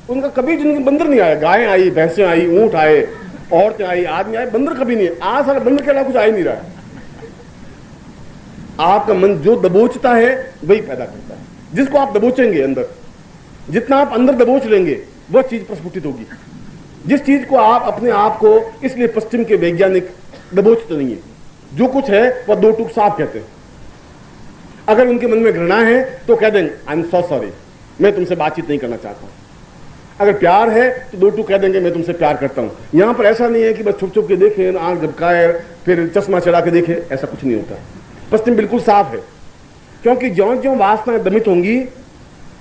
उनका कभी जिंदगी बंदर नहीं आया। गायें आई, भैंसें आई, ऊंट आए, औरतें आई, आदमी आए, बंदर कभी नहीं है। आज साला बंदर के अलावा कुछ आ ही नहीं रहा है। आपका मन जो दबोचता है वही पैदा करता है। जिसको आप दबोचेंगे अंदर, जितना आप अंदर दबोच लेंगे वह चीज प्रस्फुटित होगी। जिस चीज को आप अपने आप को, इसलिए पश्चिम के वैज्ञानिक दबोचते नहीं है, जो कुछ है वह 2 टूक साफ कहते हैं। अगर उनके मन में घृणा है तो कह देंगे आई एम सो सॉरी, मैं तुमसे बातचीत नहीं करना चाहता हूं। अगर प्यार है तो 2 टूक कह देंगे मैं तुमसे प्यार करता हूं। यहां पर ऐसा नहीं है कि बस छुप छुप के देखे, आंख झपकाए, फिर चश्मा चढ़ा के देखे, ऐसा कुछ नहीं होता। पश्चिम बिल्कुल साफ है, क्योंकि ज्यों ज्यों वासनाएं दमित होंगी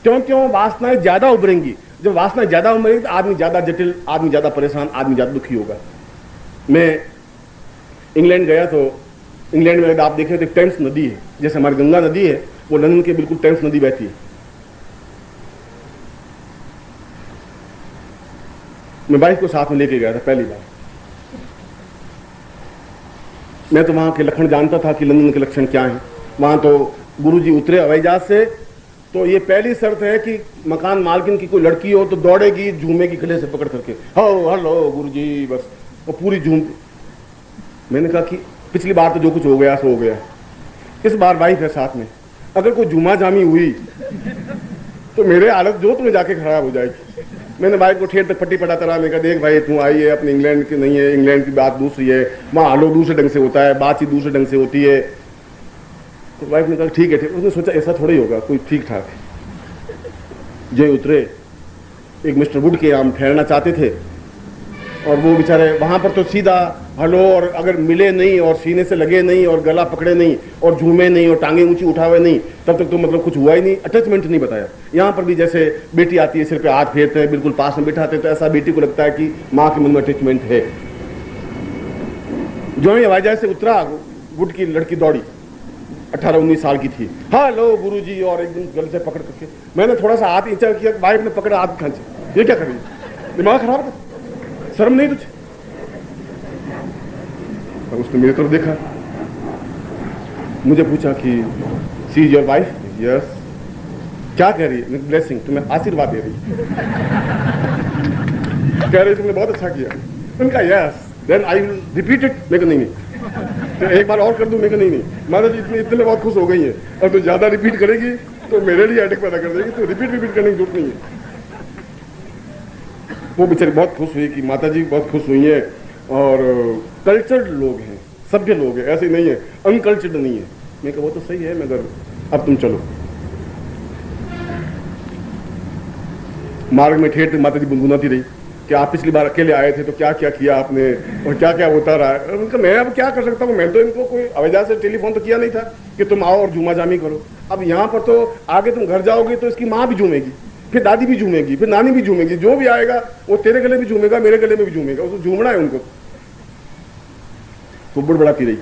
त्यों त्यों वासनाएं ज्यादा उभरेंगी। जब वासनाएं ज्यादा उभरेंगी तो आदमी ज्यादा जटिल, आदमी ज्यादा परेशान, आदमी ज्यादा दुखी होगा। मैं इंग्लैंड गया तो इंग्लैंड में आप देखें तो टेम्स नदी है, जैसे हमारी गंगा नदी है, वो लंदन के बिल्कुल टेम्स नदी बहती है। मैं वाइफ को साथ में लेके गया था पहली बार। मैं तो वहां के लक्षण जानता था कि लंदन के लक्षण क्या हैं। वहां तो गुरुजी उतरे हवाई जहाज से तो ये पहली शर्त है कि मकान मालकिन की कोई लड़की हो तो दौड़ेगी, झूमेगी गले से पकड़ करके, हो हेलो गुरुजी, बस वो पूरी झूम। मैंने कहा कि पिछली बार तो जो कुछ हो गया सो हो गया, इस बार वाइफ है साथ में, अगर कोई जुमा जामी हुई तो मेरे हालत जो तुम्हें जाके खराब हो जाएगी। मैंने वाइफ को ठेर तक पट्टी पटाता रहा। मैंने कहा देख भाई तू आई है अपने इंग्लैंड की नहीं है, इंग्लैंड की बात दूसरी है, वहाँ हालो दूसरे ढंग से होता है, बातचीत दूसरे ढंग से होती है। तो वाइफ ने कहा ठीक है ठीक। उसने सोचा ऐसा थोड़ा ही होगा, कोई ठीक ठाक है। जय उतरे, एक मिस्टर वुड के हम ठहरना चाहते थे और वो बेचारे वहां पर तो सीधा हेलो, और अगर मिले नहीं और सीने से लगे नहीं और गला पकड़े नहीं और झूमे नहीं और टांगे ऊंची उठावे नहीं, तब तक तो मतलब कुछ हुआ ही नहीं, अटैचमेंट नहीं बताया। यहाँ पर भी जैसे बेटी आती है, सिर पे हाथ फेरते हैं, बिल्कुल पास में बिठाते हैं, तो ऐसा बेटी को लगता है कि माँ के मन में अटैचमेंट है। जो ही हवाई जहाज से उतरा, गुट की लड़की दौड़ी, 18-19 साल की थी, हेलो गुरुजी, और एकदम गले से पकड़ करके मैंने थोड़ा सा हाथ नीचा किया, वाइफ ने पकड़ा हाथ खांचे, ये क्या कर रही है, दिमाग खराब कर, शर्म नहीं तुझे? और उसने मेरी तरफ देखा, मुझे पूछा कि सी इज योर वाइफ? यस। क्या कह रही है? ब्लेसिंग, तुम्हें आशीर्वाद दे रही है। कह रही तुमने बहुत अच्छा किया। उनका yes, then I will repeat it. मैं नहीं तो एक बार और कर दूं? मैं नहीं माता जी इतने बहुत खुश हो गई है, और तो ज्यादा रिपीट करेगी तो मेरे लिए अटैक पैदा कर देगी, तो रिपीट करने की जरूरत नहीं है। वो बेचारी बहुत खुश हुई कि माता जी बहुत खुश हुई है, और कल्चर्ड लोग हैं, सभ्य लोग हैं, ऐसे नहीं है, अनकल्चर्ड नहीं है। मैं कहा वो तो सही है, मगर अब तुम चलो। मार्ग में ठेठ माता जी गुनगुनाती रही कि आप पिछली बार अकेले आए थे तो क्या क्या किया आपने और क्या क्या होता रहा है। उनका मैं अब क्या कर सकता हूँ, मैं तो इनको कोई अवैधा से टेलीफोन तो किया नहीं था कि तुम आओ और झूमा जामी करो। अब यहाँ पर तो आगे तुम घर जाओगे तो इसकी माँ भी झूमेगी, फिर दादी भी झूमेगी, फिर नानी भी झूमेगी, जो भी आएगा वो तेरे गले भी झूमेगा, मेरे गले में भी झूमेगा, उसको झूमना है उनको। तो बुड़बड़ाती रही,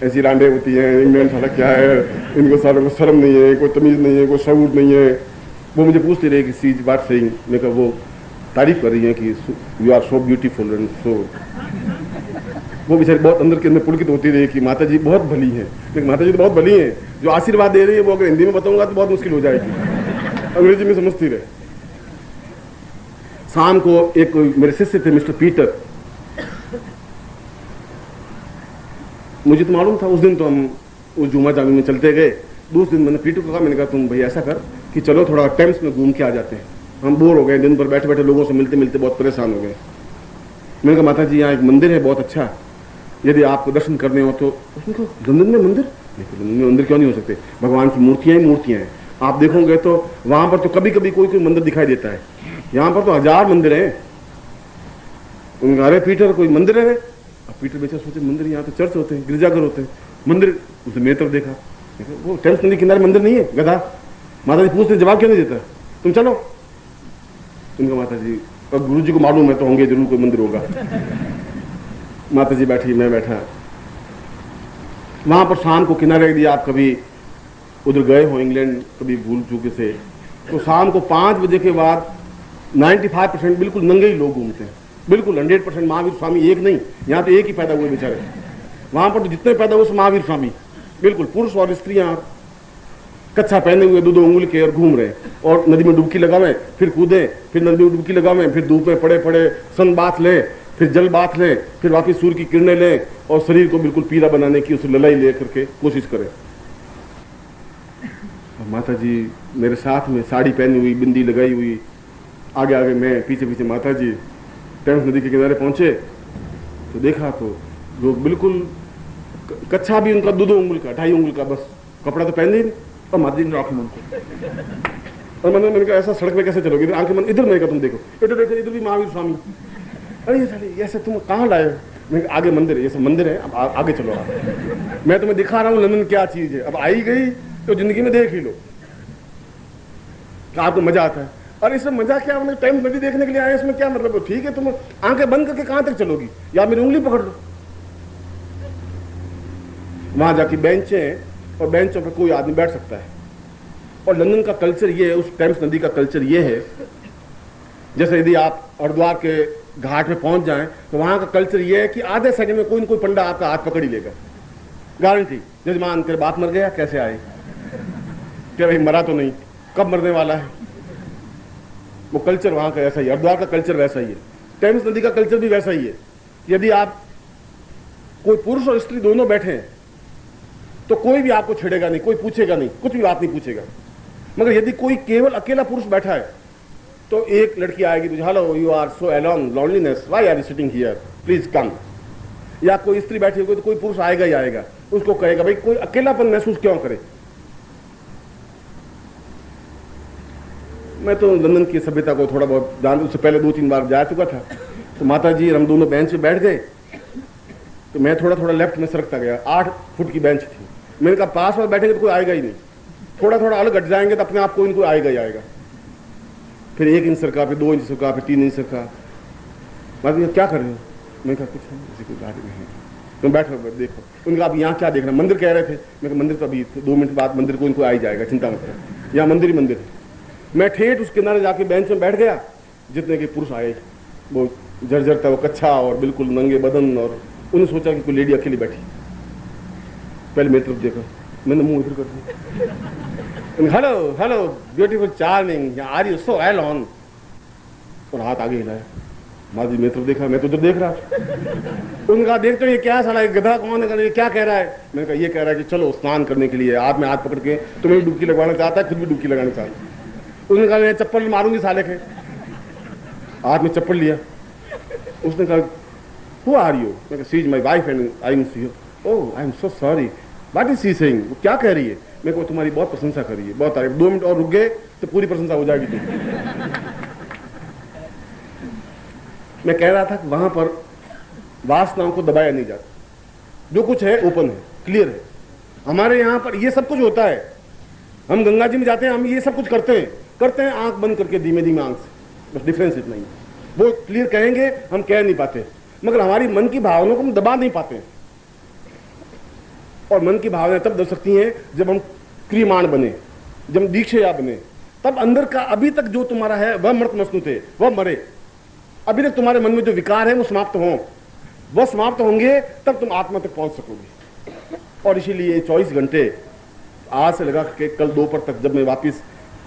ऐसी रांडे होती हैं, इंग्लैंड साला क्या है, इनको सालों को शर्म नहीं है, कोई तमीज नहीं है, कोई शऊर नहीं है। वो मुझे पूछती रही कि सी बात सही। मैं कहा वो तारीफ कर रही है कि you are so beautiful and so. वो बेचारी बहुत अंदर के अंदर पुलकित होती रही कि माता जी बहुत भली है। लेकिन माता जी तो बहुत भली है, जो आशीर्वाद दे रही है वो अगर हिंदी में बताऊंगा तो बहुत मुश्किल हो जाएगी, अंग्रेजी में समझती रहे। शाम को एक मेरे शिष्य थे मिस्टर पीटर, मुझे तो मालूम था उस दिन, तो हम उस जुमा जामी में चलते गए। दूसरे दिन मैंने पीटर को कहा, मैंने कहा तुम भाई ऐसा कर कि चलो थोड़ा टेम्स में घूम के आ जाते हैं, हम बोर हो गए, दिन भर बैठे बैठे लोगों से मिलते मिलते बहुत परेशान हो गए। मैंने कहा माता जी यहाँ एक मंदिर है बहुत अच्छा, यदि आपको दर्शन करने हो तो। उसने कहा लंदन में मंदिर? लंदन में मंदिर क्यों नहीं हो सकते, भगवान की मूर्तियां ही मूर्तियां हैं। आप देखोगे तो वहां पर तो कभी कभी कोई कोई मंदिर दिखाई देता है, यहाँ पर तो 1000 मंदिर हैं। उनका अरे पीटर कोई मंदिर है? अब पीटर बेचारा सोचे मंदिर, यहाँ तो चर्च होते हैं, गिरजाघर होते हैं, मंदिर। उसने मेरी तरफ देखा, वो टेम्स नदी किनारे मंदिर नहीं है गधा। माता जी पूछते जवाब क्यों नहीं देता, तुम चलो। उनका माता जी और गुरु जी को मालूम है तो होंगे जरूर कोई मंदिर होगा। माता जी बैठी, मैं बैठा। वहां पर शाम को किनारे, यदि आप कभी उधर गए हो इंग्लैंड कभी भूल चूके से, तो शाम को 5 बजे के बाद 95% बिल्कुल नंगे ही लोग घूमते हैं, बिल्कुल 100%। महावीर स्वामी एक नहीं, यहाँ तो एक ही पैदा हुए बेचारे, वहां पर तो जितने पैदा हुए महावीर स्वामी, बिल्कुल पुरुष और स्त्रियां कच्छा पहने हुए 2-2 उंगली के और घूम रहे, और नदी में डुबकी लगावे, फिर कूदे, फिर नदी में डुबकी लगावे, फिर धूप में पड़े पड़े सन बाथ लें, फिर जल बाथ लें, फिर वापिस सूर्य की किरणें लें, और शरीर को बिल्कुल पीला बनाने की उसे ललाई ले करके कोशिश करें। और माता जी मेरे साथ में साड़ी पहनी हुई, बिंदी लगाई हुई, आगे आगे मैं, पीछे पीछे माता जी। टेम्स नदी के किनारे पहुंचे तो देखा तो लोग बिल्कुल कच्छा भी उनका 2-2 उंगल का, 2.5 उंगल का, बस कपड़ा तो पहने ही। और माता जी ने आंखें बंद कर, और मैंने कहा ऐसा सड़क पे कैसे चलोगे, इधर आंखें बंद, इधर मैंने कहा तुम देखो, इधर देखो, इधर भी महावीर स्वामी। अरे ये साले ऐसे तुम कहाँ लाए? मैं आगे मंदिर है, ये सब मंदिर है, अब आगे चलो आप, मैं तुम्हें दिखा रहा हूँ लंदन क्या चीज है, अब आई गई तो जिंदगी में देख ही लो, आपको मजा आता है। और इसमें मजा क्या, हमने टाइम नदी देखने के लिए आए, इसमें क्या मतलब? ठीक है, तुम आंखें बंद करके कहां तक चलोगी, या मेरी उंगली पकड़ लो। वहां जाके बेंच है, और बेंचों पर कोई आदमी बैठ सकता है। और लंदन का कल्चर ये है, उस टेम्स नदी का कल्चर ये है, जैसे यदि आप हरिद्वार के घाट में पहुंच जाएं तो वहां का कल्चर ये है कि आधे सेकंड में कोई न कोई पंडा आपका हाथ पकड़ ही लेगा, गारंटी। जजमान तेरे बाप मर गया, कैसे आए, क्या भाई मरा तो नहीं, कब मरने वाला है। वो कल्चर वहां का ऐसा ही, हरिद्वार का कल्चर वैसा ही है, टेम्स नदी का कल्चर भी वैसा ही है। यदि आप कोई पुरुष और स्त्री दोनों बैठे हैं तो कोई भी आपको छेड़ेगा नहीं, कोई पूछेगा नहीं, कुछ भी बात नहीं पूछेगा। मगर यदि कोई केवल अकेला पुरुष बैठा है तो एक लड़की आएगी, hello you are so alone, loneliness, why are you sitting here, please come. या कोई स्त्री बैठी होगी तो कोई पुरुष आएगा ही आएगा, उसको कहेगा भाई कोई अकेलापन महसूस क्यों करे। मैं तो लंदन की सभ्यता को थोड़ा बहुत जान, उससे पहले 2-3 बार जा चुका था। तो माता जी हम दोनों बेंच पे बैठ गए, तो मैं थोड़ा थोड़ा लेफ्ट में सरकता गया। 8 फुट की बेंच थी। मैंने कहा पास में बैठेंगे तो कोई आएगा ही नहीं, थोड़ा थोड़ा अलग हट जाएंगे तो अपने आप कोई इनको आएगा ही आएगा। फिर 1 इंच सरका, फिर 2 इंच सरका, फिर 3 इंच सरका। मैं क्या कर रहे हो? मैंने कहा कुछ नहीं, किसी कोई बात नहीं। तुम बैठो देखो। उनका आप यहाँ क्या देख रहे हैं? मंदिर कह रहे थे। मैं मंदिर तो अभी 2 मिनट बाद मंदिर को इनको आ ही जाएगा, चिंता मत करो, यहाँ मंदिर ही मंदिर है। मैं ठेठ उस किनारे जाके बेंच में बैठ गया। जितने के पुरुष आए, वो जर्जर था, वो कच्चा और बिल्कुल नंगे बदन, और उन्होंने सोचा कि कोई लेडी अकेली बैठी। पहले मेरी तरफ देखा, मैंने मुंह इधर कर दिया। Hello hello beautiful charming, are you so alone, और हाथ आगे हिलाया। माधवी मेरी तरफ देखा, मैं तो उधर देख रहा। उनका देखते हो ये क्या साला गधा कौन है, ये क्या कह रहा है? मैंने कहा ये कह रहा है कि चलो स्नान करने के लिए। हाथ में हाथ पकड़ के तुम्हें डुबकी लगवाना चाहता है, खुद भी डुबकी लगाना चाहता है। उन्होंने कहा मैं चप्पल मारूंगी साले के। हाथ में चप्पल लिया। उसने कहा हु आर यू? मैं कहा she is my wife and I am see. Oh I am so sorry, what is she saying? वो क्या कह रही है? मैं को तुम्हारी बहुत प्रशंसा कर रही है, बहुत तारीफ। 2 मिनट और रुक गए तो पूरी प्रशंसा हो जाएगी तुम। मैं कह रहा था कि वहां पर वासनाओं को दबाया नहीं जाता, जो कुछ है ओपन है, क्लियर है। हमारे यहाँ पर ये सब कुछ होता है। हम गंगा जी में जाते हैं, हम ये सब कुछ करते हैं आंख बंद करके, धीमे धीमे आंख से। बस डिफरेंस इतना ही। वो क्लियर कहेंगे, हम कह नहीं पाते, मगर हमारी मन की भावनाओं को हम दबा नहीं पाते हैं। और मन की भावनाएं तब दब सकती हैं जब हम क्रियमाण बने, जब हम दीक्षया बने। तब अंदर का अभी तक जो तुम्हारा है वह मृत मस्तु थे, वह मरे। अभी तक तुम्हारे मन में जो विकार है वो समाप्त हों, वह समाप्त होंगे तब तुम आत्मा तक पहुंच सकोगे। और इसीलिए 24 घंटे आज से लगा के कल दोपहर तक, जब मैं वापिस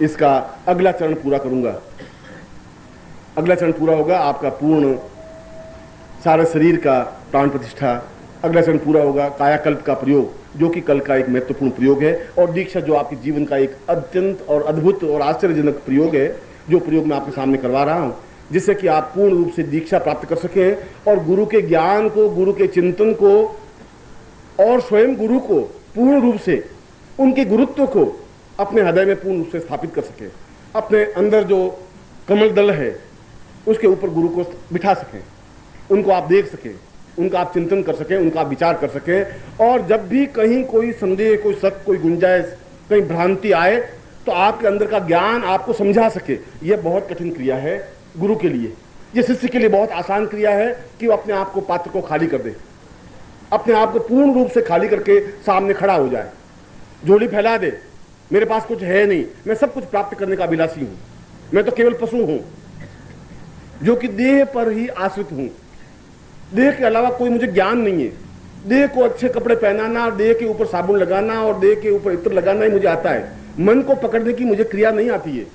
इसका अगला चरण पूरा करूंगा, अगला चरण पूरा होगा आपका पूर्ण सारे शरीर का प्राण प्रतिष्ठा। अगला चरण पूरा होगा कायाकल्प का प्रयोग, जो कि कल का एक महत्वपूर्ण प्रयोग है। और दीक्षा, जो आपके जीवन का एक अत्यंत और अद्भुत और आश्चर्यजनक प्रयोग है, जो प्रयोग मैं आपके सामने करवा रहा हूं, जिससे कि आप पूर्ण रूप से दीक्षा प्राप्त कर सकें और गुरु के ज्ञान को, गुरु के चिंतन को और स्वयं गुरु को पूर्ण रूप से, उनके गुरुत्व को अपने हृदय में पूर्ण रूप से स्थापित कर सके। अपने अंदर जो कमल दल है उसके ऊपर गुरु को बिठा सकें, उनको आप देख सकें, उनका आप चिंतन कर सकें, उनका आप विचार कर सकें। और जब भी कहीं कोई संदेह, कोई शक, कोई गुंजाइश, कहीं भ्रांति आए तो आपके अंदर का ज्ञान आपको समझा सके। यह बहुत कठिन क्रिया है गुरु के लिए। यह शिष्य के लिए बहुत आसान क्रिया है कि वो अपने आप को, पात्र को खाली कर दे, अपने आप को पूर्ण रूप से खाली करके सामने खड़ा हो जाए, झोली फैला दे। मेरे पास कुछ है नहीं, मैं सब कुछ प्राप्त करने का अभिलाषी हूं, मैं तो केवल पशु हूं जो कि देह पर ही आश्रित हूं। देह के अलावा कोई मुझे ज्ञान नहीं है। देह को अच्छे कपड़े पहनाना, देह के ऊपर साबुन लगाना और देह के ऊपर इत्र लगाना ही मुझे आता है। मन को पकड़ने की मुझे क्रिया नहीं आती है,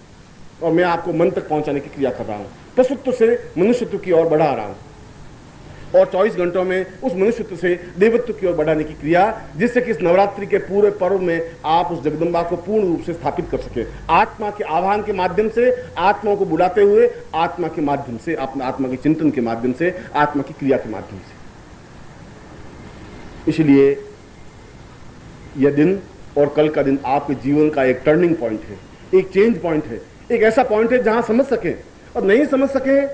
और मैं आपको मन तक पहुंचाने की क्रिया कर रहा हूं। पशुत्व से मनुष्यत्व की ओर बढ़ा रहा हूं, और 24 घंटों में उस मनुष्यत्व से देवत्व की ओर बढ़ाने की क्रिया, जिससे कि इस नवरात्रि के पूरे पर्व में आप उस जगदम्बा को पूर्ण रूप से स्थापित कर सके। आत्मा के आह्वान के माध्यम से, आत्माओं को बुलाते हुए, आत्मा के माध्यम से, अपने आत्मा के चिंतन के माध्यम से, आत्मा की क्रिया के माध्यम से। इसलिए यह दिन और कल का दिन आपके जीवन का एक टर्निंग पॉइंट है, एक चेंज पॉइंट है, एक ऐसा पॉइंट है जहां समझ सके। और नहीं समझ सके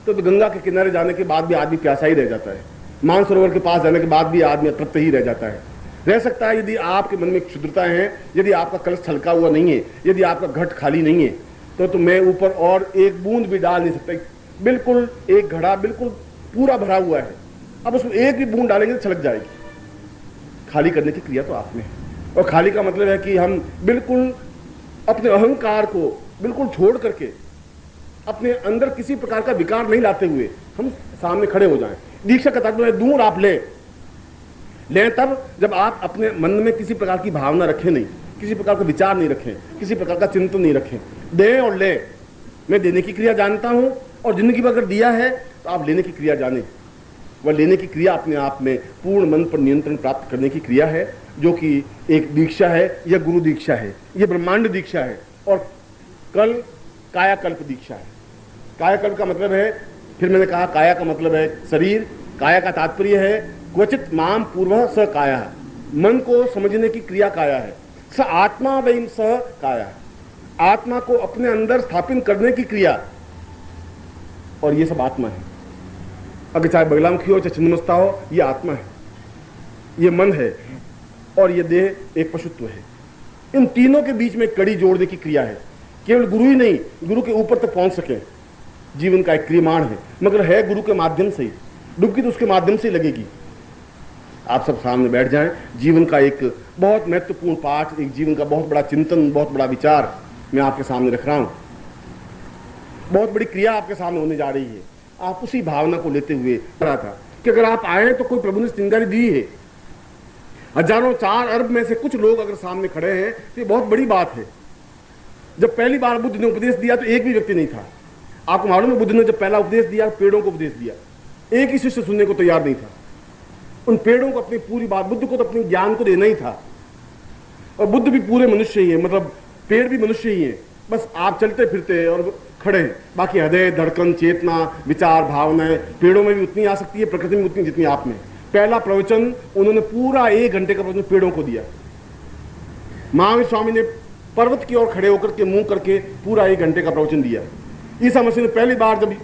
तो गंगा के किनारे जाने के बाद भी आदमी प्यासा ही रह जाता है, मानसरोवर के पास जाने के बाद भी आदमी अतृप्त ही रह जाता है। रह सकता है यदि आपके मन में क्षुद्रताएं हैं, यदि आपका कलश छलका हुआ नहीं है, यदि आपका घट खाली नहीं है, तो मैं ऊपर और एक बूंद भी डाल नहीं सकता। बिल्कुल एक घड़ा बिल्कुल पूरा भरा हुआ है, अब उसमें एक भी बूंद डालेंगे तो छलक जाएगी। खाली करने की क्रिया तो आप में है। और खाली का मतलब है कि हम बिल्कुल अपने अहंकार को बिल्कुल छोड़ करके, अपने अंदर किसी प्रकार का विकार नहीं लाते हुए हम सामने खड़े हो जाएं। दीक्षा का तात्पर्य दूर आप लें तब जब आप अपने मन में किसी प्रकार की भावना रखें नहीं, किसी प्रकार का विचार नहीं रखें, किसी प्रकार का चिंतन नहीं रखें। दें और लें। मैं देने की क्रिया जानता हूं, और जिंदगी में अगर दिया है तो आप लेने की क्रिया जानें। वह लेने की क्रिया अपने आप में पूर्ण मन पर नियंत्रण प्राप्त करने की क्रिया है, जो कि एक दीक्षा है, यह गुरु दीक्षा है, यह ब्रह्मांड दीक्षा है। और कल कायाकल्प दीक्षा है। कायाकल्प का मतलब है, फिर मैंने कहा काया का मतलब है शरीर, काया का तात्पर्य है क्वचित माम पूर्व स काया, मन को समझने की क्रिया काया है। स आत्मा वैम स काया, आत्मा को अपने अंदर स्थापित करने की क्रिया, और ये सब आत्मा है। अगर चाहे बगलामुखी हो चाहे छिन्नमस्ता हो, ये आत्मा है, ये मन है और ये देह एक पशुत्व है। इन तीनों के बीच में कड़ी जोड़ने की क्रिया है। केवल गुरु ही नहीं, गुरु के ऊपर तक पहुंच सके, जीवन का एक क्रियमाण है, मगर है गुरु के माध्यम से ही। डुबकी तो उसके माध्यम से ही लगेगी। आप सब सामने बैठ जाएं, जीवन का एक बहुत महत्वपूर्ण पाठ, एक जीवन का बहुत बड़ा चिंतन, बहुत बड़ा विचार मैं आपके सामने रख रहा हूं। बहुत बड़ी क्रिया आपके सामने होने जा रही है। आप उसी भावना को लेते हुए रहा था कि अगर आप आए तो कोई प्रभु ने चिंगारी दी है। हजारों 4 अरब में से कुछ लोग अगर सामने खड़े हैं तो ये बहुत बड़ी बात है। जब पहली बार बुद्ध ने उपदेश दिया तो एक भी व्यक्ति नहीं था। आपको मालूम है, बुद्ध ने जब पहला उपदेश दिया, पेड़ों को उपदेश दिया, एक ही शिष्य सुनने को तैयार नहीं था। उन पेड़ों को अपनी पूरी बात, बुद्ध को तो अपने ज्ञान को देना ही था। और बुद्ध भी पूरे मनुष्य ही है, मतलब पेड़ भी मनुष्य ही है, बस आप चलते फिरते और खड़े हैं। बाकी हृदय, धड़कन, चेतना, विचार, भावनाएं पेड़ों में भी उतनी आ सकती है, प्रकृति में उतनी जितनी आप में। पहला प्रवचन उन्होंने पूरा 1 घंटे का प्रवचन पेड़ों को दिया। महावीर स्वामी ने पर्वत की ओर खड़े होकर के मुंह करके पूरा 1 घंटे का प्रवचन दिया। ईसा मसीह ने पहली बार जब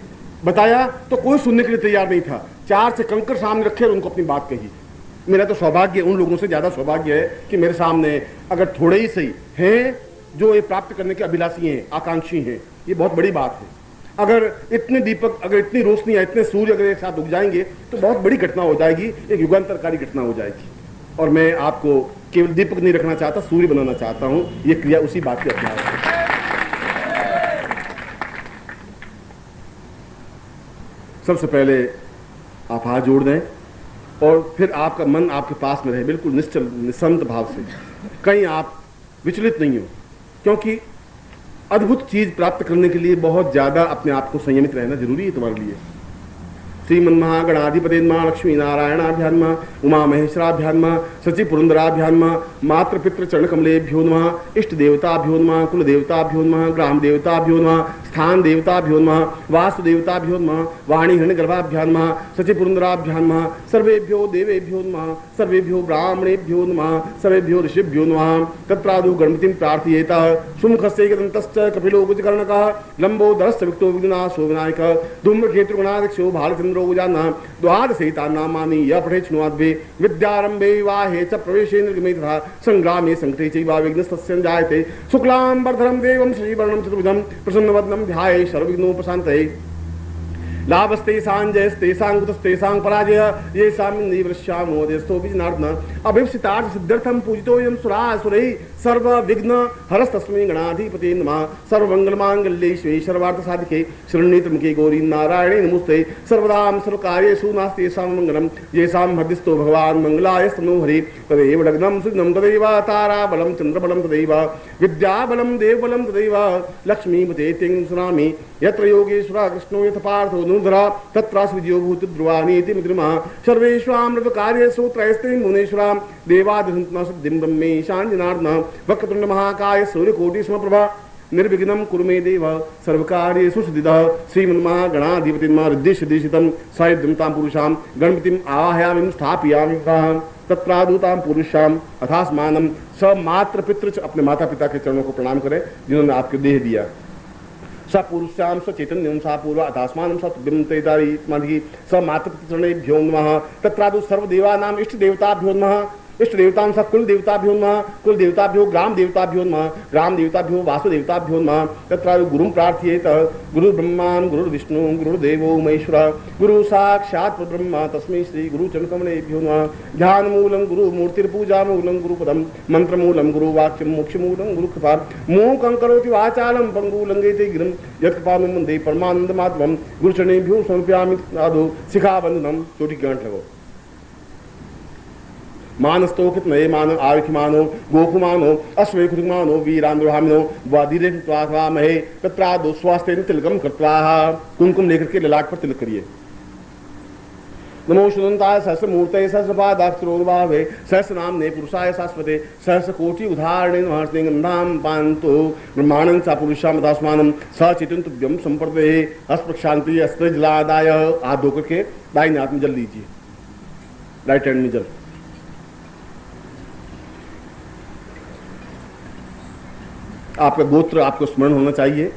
बताया तो कोई सुनने के लिए तैयार नहीं था। 4 से कंकर सामने रखे और उनको अपनी बात कही। मेरा तो सौभाग्य, उन लोगों से ज्यादा सौभाग्य है कि मेरे सामने अगर थोड़े ही सही हैं जो ये प्राप्त करने के अभिलाषी हैं, आकांक्षी हैं। ये बहुत बड़ी बात है। अगर इतने दीपक, अगर इतनी रोशनी, इतने सूर्य अगर एक साथ उग जाएंगे तो बहुत बड़ी घटना हो जाएगी, एक युगांतरकारी घटना हो जाएगी। और मैं आपको केवल दीपक नहीं रखना चाहता, सूर्य बनाना चाहता हूं। ये क्रिया उसी बात के अभ्यास है। सबसे पहले आप हाथ जोड़ दें और फिर आपका मन आपके पास में रहे, बिल्कुल निश्चल निसंत भाव से। कहीं आप विचलित नहीं हो, क्योंकि अद्भुत चीज प्राप्त करने के लिए बहुत ज्यादा अपने आप को संयमित रहना जरूरी है तुम्हारे लिए। श्रीमन महागणाधिपते नमः, लक्ष्मी नारायणाभ्याम, उमा महेश्वराभ्याम, सचि पुरंदराभ्याम, मातृ पितृ चरण कमलेभ्यो नमः, इष्ट देवताभ्यो नमः, कुल देवताभ्यो नमः, ग्राम देवताभ्यो नमः, स्थान देवताभ्यो नमः, वास्तु देवताभ्यो नमः, वाणी हिरण्यगर्भाभ्याम नमः, सचि पुरंदराभ्याम नमः, सर्वेभ्यो देवेभ्यो नमः, सर्वेभ्यो ब्राह्मणेभ्यो नमः, सर्वेभ्यो ऋषिभ्यो नमः। तत्रादौ गणपतिं प्रार्थयेतः। सुमुखस्यैकदन्तश्च कपिलो भुजकर्णकः, लम्बोदरस्य विक्तो विघ्नाशो विनायकः, धूम्रकेतुगणाध्यक्षो भालचन्द्रो उजानः, द्वादशैतान्नामानि यः पठेत् शृणुयाद्वे, विद्यारम्भे विवाहे च प्रवेशे निर्गमे तथा संग्रामे संकटे चैव विघ्नस्तस्य जायते। शुक्लाम्बरधरं देवं श्रीवर्णं चतुर्भुजं प्रसन्नवदनं ध्याये सर्वविघ्नोपशान्तये। लाभस्तेषां जयस्तेषां कुतस्तेषां पराजय येषां निवृश्यामो देस्तो विजनार्दन। अभीप्सितार्थ सिद्ध्यर्थं पूजितोऽयं सुरासुरैः सर्वविघ्न हरस्तस्मै गणाधिपते नमः। सर्वमङ्गलमाङ्गल्ये शिवे सर्वार्थसाधिके शरण्ये त्र्यम्बके गौरी नारायणे नमोस्तुते। सर्वदां सर्वकार्येषु नास्तेषां मङ्गलं येषां हृदिस्थो भगवान् मङ्गलायस्तनो हरे। तदेव लग्नं सुदिनं तदैव ताराबलं चन्द्रबलं तदैव विद्याबलं देवबलं तदैव लक्ष्मीपते तें सुनामि। यत्र योगेश्वरः कृष्णो यथ पार्थो धनुर्धरः तत्रास्य विजयो भूति ध्रुवानीति मृतिर्मः। सर्वेष्वामृतकार्येषु त्रयस्ते मुनीश्वराः देवादिसन्तः सिद्धिं ब्रह्मेशान् जनार्दनः। वक्रतुण्ड महाकाय सूर्यकोटि समप्रभा निर्विघ्नं कुरु मे देव सर्वकार्येषु सिद्धिदः। श्रीमन्महागणाधिपतिं ऋद्धिसिद्धिसितं सायुध्यं पुरुषां गणपतिम् आवाहयामि स्थापयामि। तत्रादूतां पुरुषां अथास्मानं समात्र पितृ। अपने माता पिता के चरणों को प्रणाम करें जिन्होंने आपको देह दिया। स पुरुषां स चैतन्यं सा पूर्व अथास्मानं स तुभ्यं तेदारी स मातृपितृचरणेभ्यो नमः। तत्रादौ सर्वदेवानां इष्ट देवताभ्यो नमः। इष्ट देवतां स कुल देवताभ्यो नमः। कुल देवताभ्यो ग्राम देवताभ्यो नमः। ग्राम देवताभ्यो वासु देवताभ्यो नमः। तत्रादौ गुरुं प्रार्थयेत। गुरु ब्रह्मान् गुरुर्विष्णु गुरुर्देवो महेश्वरः गुरु साक्षात् परब्रह्म तस्मै श्री गुरुचरणकमलेभ्यो नमः। ध्यानमूलं गुरुमूर्तिर्पूजामूलं गुरुपदं मंत्रमूलं गुरुवाक्यं मोक्षमूलं गुरुकृपा। मूकं करोति वाचालं पङ्गुं लङ्घयते गिरिं यत्कृपालं वन्दे परमानन्दमाधवं। गुरुचरणेभ्यो समर्पयामि आदौ शिखाबन्धनं। चोटी गांठ लगाओ। मानस्तोकित नये मानो आयुखमानो गोकुमानो अश्वेखुमानो वीरांद्रहामिनो वादिरेमहे। तत्रादौ स्वास्थ्य तिलकम कृत्वा कुमकुम लेकर के ललाट पर तिलक करिए। नमो शुद्धंताय सहस्रमूर्तये सहस्रपादाक्षरोर्भावे सहस्रनाम्ने पुरुषाय शाश्वते सहस्रकोटि उदाहरणे नमस्ते। गन्धां पान्तु ब्रह्माणं सा पुरुषां तस्मानं सचेतन तुभ्यं संप्रदये। हस्तप्रक्षांति अस्त्र जलादाय। हाथ धोकर के दाहिने हाथ में जल लीजिए, राइट हैंड में जल। आपका गोत्र आपको स्मरण होना चाहिए।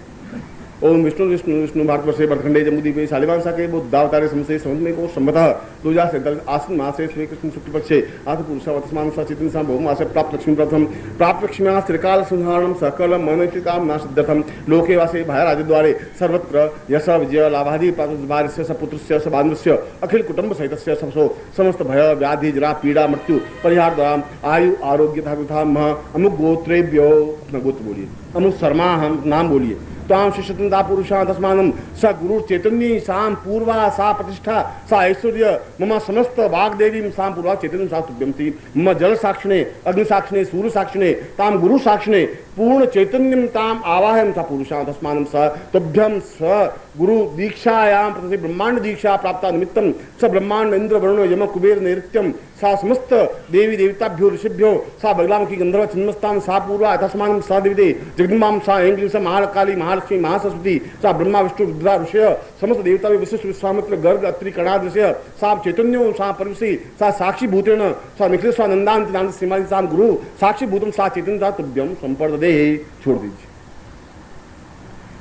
ओम विष्णु विष्णु विष्णु भारतवर्षे भरतखंडे जम्बूद्वीपे शालिवान शाखे बुद्धावतारे संवत्सरे संवत्सरे को संवतः 2047 आश्विन मासे श्री कृष्ण शुक्ल पक्षे आठ पुरुषा वर्तमान सचेतन सा बहुमासे प्राप्त लक्ष्मी प्रथम प्राप्त लक्ष्म्या त्रिकाल संहारणम सकल मनोचित कामना सिद्धर्थम लोके वासे भायराज द्वारे सर्वत्र यश विजय लाभादि प्राप्तभार्यस्य सपुत्रस्य सबान्धस्य अखिल कुटुंब सहितस्य सबसो समस्त भय व्याधि जरा पीड़ा मृत्यु परिहार द्वारा आयु आरोग्य तथा अमुक गोत्रेभ्यो, अपना गोत्र बोलिए, अमुक शर्मा हम नाम बोलिए, ताम शिष्यता पुरुषा तस्मानम स गुरु चैतन्य साम पूर्वा सा प्रतिष्ठा सा ऐश्वर्य मम समस्त वाग्देवी साम पूर्वा चैतन्य सा तुभ्यंती मम जल साक्षिणे अग्नि साक्षिणे सूर्य साक्षिणे ताम गुरु साक्षिणे पूर्ण चैतन्यम ताम आवाहयम सा पुरुषा तस्मानम स तुभ्यम स गुरु दीक्षायाम प्रति ब्रह्मांड दीक्षा प्राप्त निमित्तम स ब्रह्मांड इंद्र वरुण यम कुबेर नैऋत्यम सा समस्त देवी देवताभ्यो ऋषिभ्यो सा बगलामुखी गंधर्व छिन्नमस्ताम सा पूर्वा तस्मानम सा दिविदे जगदम्बाम सा ऐंग्लिश महाकाली महालक्ष्मी महासरस्वती सा ब्रह्मा विष्णु रुद्रा ऋषय समस्त देवता विशिष्ट विश्वामित्र गर्ग अत्रि कणादृश्य सा चैतन्यो सा परमसी सा साक्षी भूतेन सा निखिल स्वानंदांत नांद सीमा सा गुरु साक्षी भूतम सा चैतन्य सा तुभ्यम संपर्दे। छोड़ दीजिए,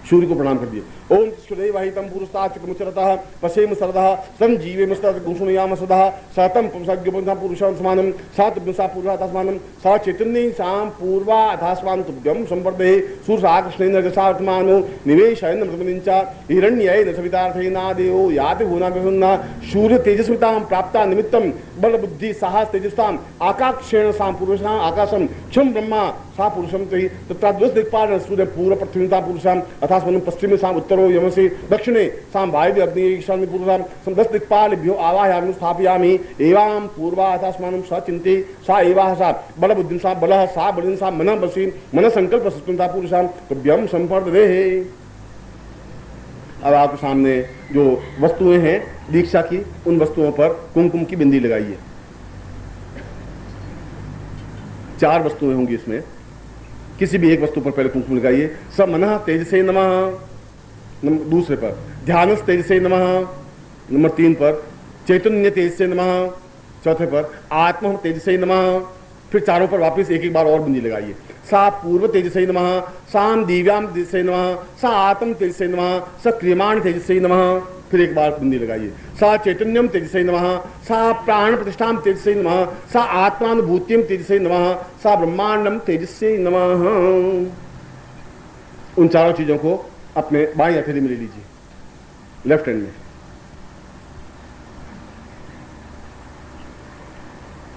सूर्य को प्रणाम कर दिए। ओम सुदेवाहितम पुरुषाचक्रमुचरतः पशेम सरदः संजीवेम गुणसुमयाम सदः सहतम पुंसज्ञ पुरुषां समानं सातुभ्यसा पुरुषा तस्मानं सा चैतन्य साम पूर्वा अथास्वान् तुभ्यं संवर्धे सूर्यसाकृष्णेन रजसात्मानो निवेशयन् मृतमनिंचा हिरण्येन सवितार्थेनादेवो याति भुवनाभिन्ना सूर्य तेजस्वितां प्राप्ता निमित्तं बल बुद्धि साहस तेजस्ताम आकाक्षेण साम पुरुषां आकाशं क्षम ब्रह्मा सा पुरुषं तहि तथा द्वस दिक्पाल सूर्य पूर्व पृथ्वीता पुरुषां अथास्मनं पश्चिमे साम उत्तरो यमसे दक्षिणे साम वायव्य अग्नि ईशान्य पुरुषां दस दिक्पालेभ्यो आवाहयामि स्थापयामि एवं पूर्वा अथास्मानं स चिन्ते सा एवाह सा बल बुद्धिं सा बलः सा बलिं सा मनः बसी मन संकल्प सत्ता पुरुषां तुभ्यं संपर्ददेः। अब आपके सामने जो वस्तुएं हैं दीक्षा की, उन वस्तुओं पर कुमकुम की बिंदी लगाइए। 4 वस्तुएं होंगी इसमें, किसी भी एक वस्तु पर पहले कुमकुम लगाइए। स मनः तेजसे नमः, दूसरे पर ध्यानस तेजसे नमः, नंबर 3 पर चैतन्य तेजसे नमः, चौथे पर आत्मा तेजसे नमः, फिर चारों पर वापस एक बार और बिंदी लगाइए। सा पूर्व तेजसे नमः, साम दिव्याम तेजसे नमः, सा आत्म तेजसे नमः, स क्रियमाण तेजसे नमः, फिर एक बार बिंदी लगाइए। सा चैतन्यम तेजसे नमः, सा प्राण प्रतिष्ठाम तेजसे नमः, सा आत्मानुभूतियम तेजसे नमः, सा ब्रह्मांडम तेजसे नमः। उन चारों चीजों को अपने बाईं हथेली में ले लीजिए, लेफ्ट हैंड में,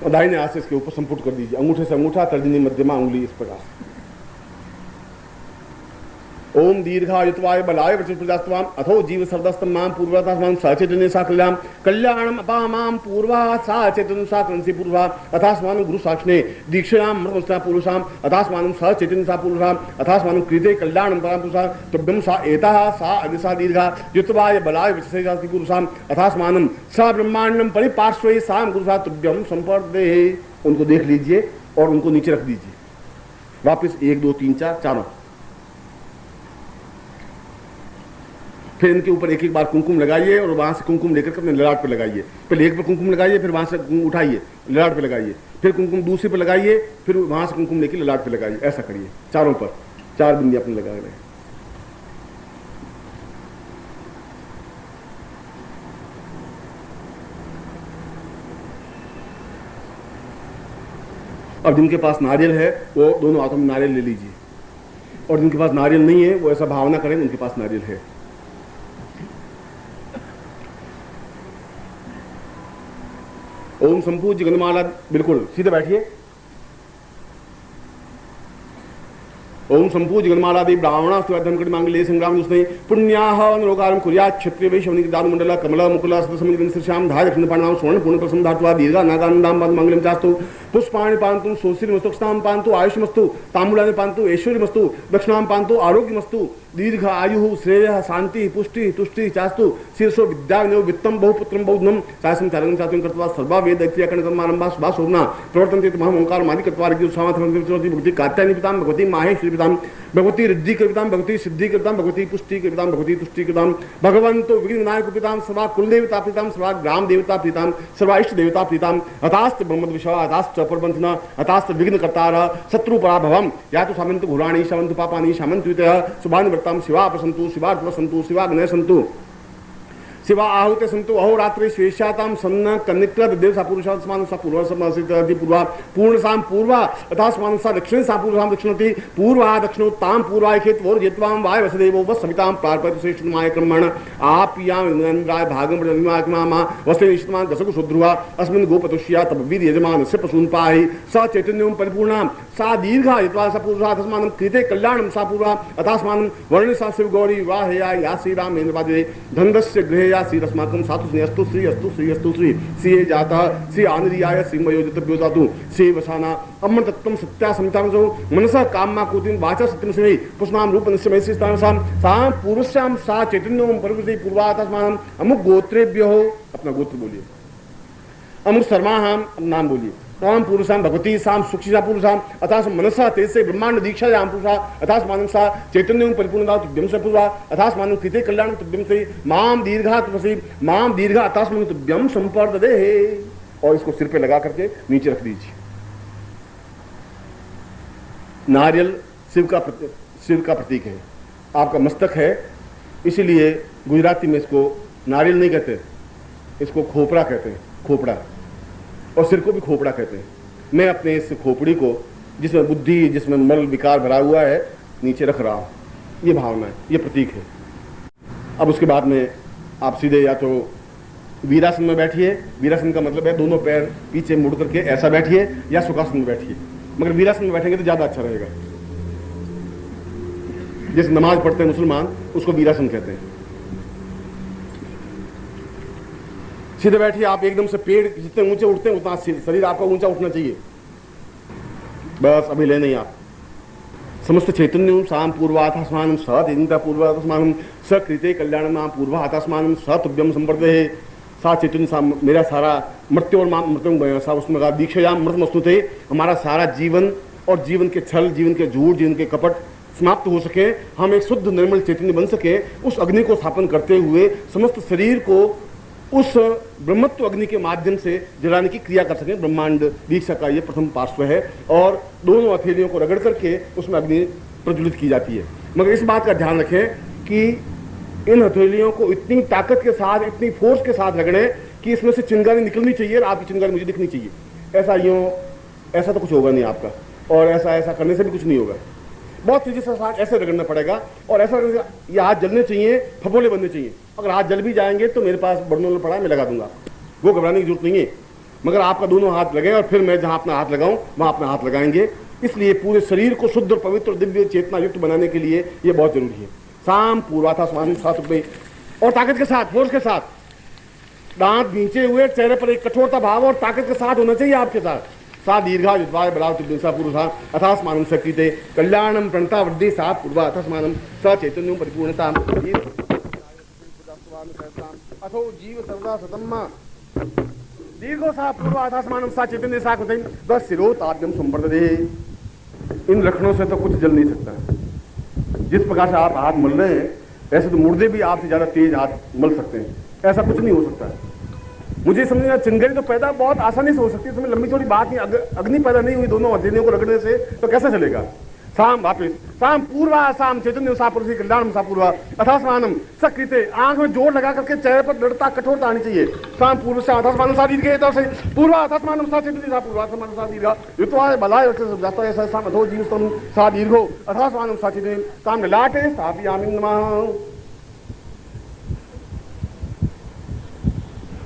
और दाहिने हाथ से इसके ऊपर संपुट कर दीजिए। अंगूठे से अंगूठा, तर्जनी मध्यमा उंगली इस प्रकार। ओम दीर्घायुत्वाय बलाय वचन प्रजास्तवाम अथो जीव सर्दस्तम माम पूर्वातास्मां सचेतने सा कल्याण कल्याणम अपामाम पूर्वा सा चेतन सा कंसी पूर्वा अथास्मानं गुरु साक्षिणे दीक्षायाम मृतमस्ता पुरुषाम अथास्मानं सा चेतन सा पुरुषाम अथास्मानं कृते कल्याणम पराम पुरुषा तुभ्यं सा एताः सा अग्निसा दीर्घा युत्वाय बलाय वचसे जाति पुरुषाम अथास्मानं सा ब्रह्मांडम परिपार्श्वे साम गुरुसा तुभ्यं संपर्दे। उनको देख लीजिए और उनको नीचे रख दीजिए। वापस 1 2 3 4 चारों, फिर इनके ऊपर एक बार कुमकुम लगाइए और वहां से कुमकुम लेकर अपने ललाट पर लगाइए। पहले एक पर कुमकुम लगाइए, फिर वहां से उठाइए ललाट पर लगाइए, फिर कुमकुम दूसरे पर लगाइए, फिर वहां से कुमकुम लेकर ललाट पर लगाइए। ऐसा करिए, चारों पर 4 बिंदी अपने लगा रहे। अब जिनके पास नारियल है वो दोनों हाथों में नारियल ले लीजिए, और जिनके पास नारियल नहीं है वो ऐसा भावना करें उनके पास नारियल है। ओम संपूज्य गणमाला, बिल्कुल सीधे बैठिए। ओम संपूज्य गणमालादि ब्राह्मणास्तु धनकड़ी मांगल्ये संग्राम दुष्णे पुण्याः अनुरोगारं कुर्यात् क्षत्रिय वैश्यवनिक दारुमंडल कमला मुकुला सदसमजन श्रीश्याम धाय दक्षिण पाणिनाम स्वर्ण पूर्ण प्रसन्न धात्वा दीर्घा नागानंदाम पद मंगलम चास्तु पुष्पाणि पान्तु सोसिरमस्तुक्षतां पान्तु आयुष्मस्तु ताम्बूलानि पान्तु ऐश्वर्यमस्तु दक्षिणां पान्तु आरोग्यमस्तु दीर्घ आयु श्रेय शांति पुष्टि तुष्टि चास्तु शीर्षो विद्या वित्तम बहुपुत्रम बहुधनम चासम चारंग चातुं कृत्वा सर्वा वेद दैत्याकरणकर्मारंभा शुभा शोभना प्रवर्तन्ते महम ओंकार मादि कृत्वा भगवती कात्यायनी पितां भगवती माहेश्वरी पितां भगवती रिद्धि कृतां भगवती सिद्धि कृतां भगवती पुष्टि कृतां भगवती तुष्टि कृतां भगवन्तो विघ्न विनायक पितां सर्वा कुलदेवता पितां सर्वा ग्राम देवता पितां सर्वा इष्ट देवता पितां अतास्त ब्रह्मद विषय अतास्त परबंधन अतास्त विघ्न कर्तार शत्रु पराभवम या तो सामंत घोराणी शमंत पापानि शामंत सुभान वर्ताम शिवा सन्तु शिवार्थ सन्तु शिवाग्नय सन्तु शिवा आहुते सन्तु अहोरात्रे श्वेशाताम सन्न कन्निकृत देव सा पुरुषात्मान सा पूर्व समासित पूर्वा पूर्ण साम पूर्वा अथास्मान सा दक्षिण सा पूर्वाम दक्षिणति पूर्वा दक्षिणोत्ताम पूर्वाय खेत वोर जेत्वाम वाय वसुदेवो वस सविताम प्रार्पयतु श्रेष्ठमाय क्रमण आप्याम इंद्राय भागम रविमाकमा वस्ते निष्ठमान दशक शुद्ध्रुवा अस्मिन् गोपतुष्या तपवीर यजमान से पशून पाहि स चैतन्यम परिपूर्णाम सा दीर्घा यत्वा सा पूर्वा अथास्मानं कृते कल्याणम सा पूर्वा अथास्मानं वर्ण सा शिव गौरी वाहया या श्री राम इंद्रवादे धनदस्य गृहे या श्री रस्माकं सातु श्री अस्तु श्री अस्तु श्री अस्तु श्री श्री जाता श्री आनरियाय श्री मयोजितभ्यो जातु श्री वसाना अमृत तत्त्वं सत्या समितामसो मनसा काममा कुतिं वाचा सत्यं श्री पुष्णाम रूप निश्चय श्री स्थानसाम सा पूर्वस्याम सा चैतन्योम परिवृति पूर्वातस्मानम अमुक गोत्रेभ्यो अपना गोत्र बोलिए अमुक शर्माहम नाम बोलिए ताम पुरुषाम भगवती साम सुक्षिता पुरुषाम अथास मनसा तेजसे ब्रह्मांड दीक्षा याम पुरुषा अथास मानम सा चैतन्यं परिपूर्णता तुभ्यं से पुरुषा अथास मानम कृते कल्याण तुभ्यं से माम दीर्घा तपसी माम दीर्घा अथास मानम तुभ्यं संपर्ददे। और इसको सिर पे लगा करके नीचे रख दीजिए। नारियल शिव का प्रतीक है, आपका मस्तक है, इसीलिए गुजराती में इसको नारियल नहीं कहते, इसको खोपड़ा कहते हैं, खोपड़ा, और सिर को भी खोपड़ा कहते हैं। मैं अपने इस खोपड़ी को जिसमें बुद्धि, जिसमें मल विकार भरा हुआ है, नीचे रख रहा हूँ। ये भावना है, ये प्रतीक है। अब उसके बाद में आप सीधे या तो वीरासन में बैठिए। वीरासन का मतलब है दोनों पैर पीछे मुड़ करके ऐसा बैठिए, या सुखासन में बैठिए। मगर वीरासन में बैठेंगे तो ज़्यादा अच्छा रहेगा। जिस नमाज पढ़ते हैं मुसलमान, उसको वीरासन कहते हैं। सीधे बैठिए। आप एकदम से पेड़ जितने ऊंचे उठते हैं उतना शरीर आपका ऊंचा उठना चाहिए। बस अभी ले नहीं आप। समस्त चैतन्यम साम पूर्वाथास्मानं स तेजन्ता पूर्वाथास्मानं स कृते कल्याणम पूर्वाथास्मानं स तुभ्यं संवर्धते। सा चैतन्य सा मेरा सारा मृत्यु और मृत्यु सा उसमें कहा दीक्षायाम मृतमस्तु थे। हमारा सारा जीवन और जीवन के छल, जीवन के झूठ, जीवन के कपट समाप्त हो सके, हम एक शुद्ध निर्मल चैतन्य बन सके। उस अग्नि को स्थापन करते हुए समस्त शरीर को उस ब्रह्मत्व अग्नि के माध्यम से जलाने की क्रिया कर सकें। ब्रह्मांड दीक्षा का ये प्रथम पार्श्व है और दोनों हथेलियों को रगड़ करके उसमें अग्नि प्रज्वलित की जाती है। मगर इस बात का ध्यान रखें कि इन हथेलियों को इतनी ताकत के साथ, इतनी फोर्स के साथ रगड़ें कि इसमें से चिंगारी निकलनी चाहिए और आपकी चिंगारी मुझे दिखनी चाहिए। ऐसा तो कुछ होगा नहीं आपका, और ऐसा करने से भी कुछ नहीं होगा। बहुत तेजी से साथ ऐसे रगड़ना पड़ेगा, और ऐसा ये हाथ जलने चाहिए, फफोले बनने चाहिए। अगर हाथ जल भी जाएंगे तो मेरे पास बर्नल पड़ा है, मैं लगा दूंगा, वो घबराने की जरूरत नहीं है। मगर आपका दोनों हाथ लगे और फिर मैं जहां अपना हाथ लगाऊं वहां अपना हाथ लगाएंगे। इसलिए पूरे शरीर को शुद्ध और पवित्र दिव्य चेतना युक्त बनाने के लिए ये बहुत जरूरी है। शाम पूर्वाथास्मानं सा तुभ्यं, और ताकत के साथ, फोर्स के साथ, दांत भींचे हुए, चेहरे पर एक कठोरता भाव और ताकत के साथ होना चाहिए आपके साथ। सा दीर्घा युद्धाय बलाव तुभ्यं सा पुरुषा अथास्मानं स कृते कल्याणम प्रणता वृद्धि सा पूर्वा अथास्मानं स चैतन्यं परिपूर्णताम् अथो जीव सर्वदा सतम्मा दीर्घो सा पूर्वा अथास्मानं सा चैतन्य सा कृतं बस सिरो ताभ्यं संवर्धते। इन लक्षणों से तो कुछ जल नहीं सकता। जिस प्रकार से आप हाथ मल रहे हैं, ऐसे तो मुर्दे भी आपसे ज्यादा तेज हाथ मल सकते हैं। ऐसा कुछ नहीं हो सकता। मुझे समझना, चिंगारी तो पैदा बहुत आसानी से हो सकती है, इसमें लंबी चौड़ी बात नहीं। अग्नि पैदा नहीं हुई दोनों हथेलियों को रगड़ने से, तो कैसे चलेगा। साम वापिस साम पूर्वा साम चैतन्य सा पुरुषी कल्याणम सा पूर्वा अथास्मानं स कृते। आंख में जोर लगा करके चेहरे पर दृढ़ता, कठोरता आनी चाहिए। साम पूर्व से अथास्मानं सा दीर्घे पूर्वा अथास्मानं सा चैतन्य सा पूर्वा अथास्मानं सा दीर्घा युत्वाय बलाय जाता है साम अथो जीवस्तनु सा दीर्घो अथास्मानं सा चैतन्य ताम ललाटे स्थापयामि नमः।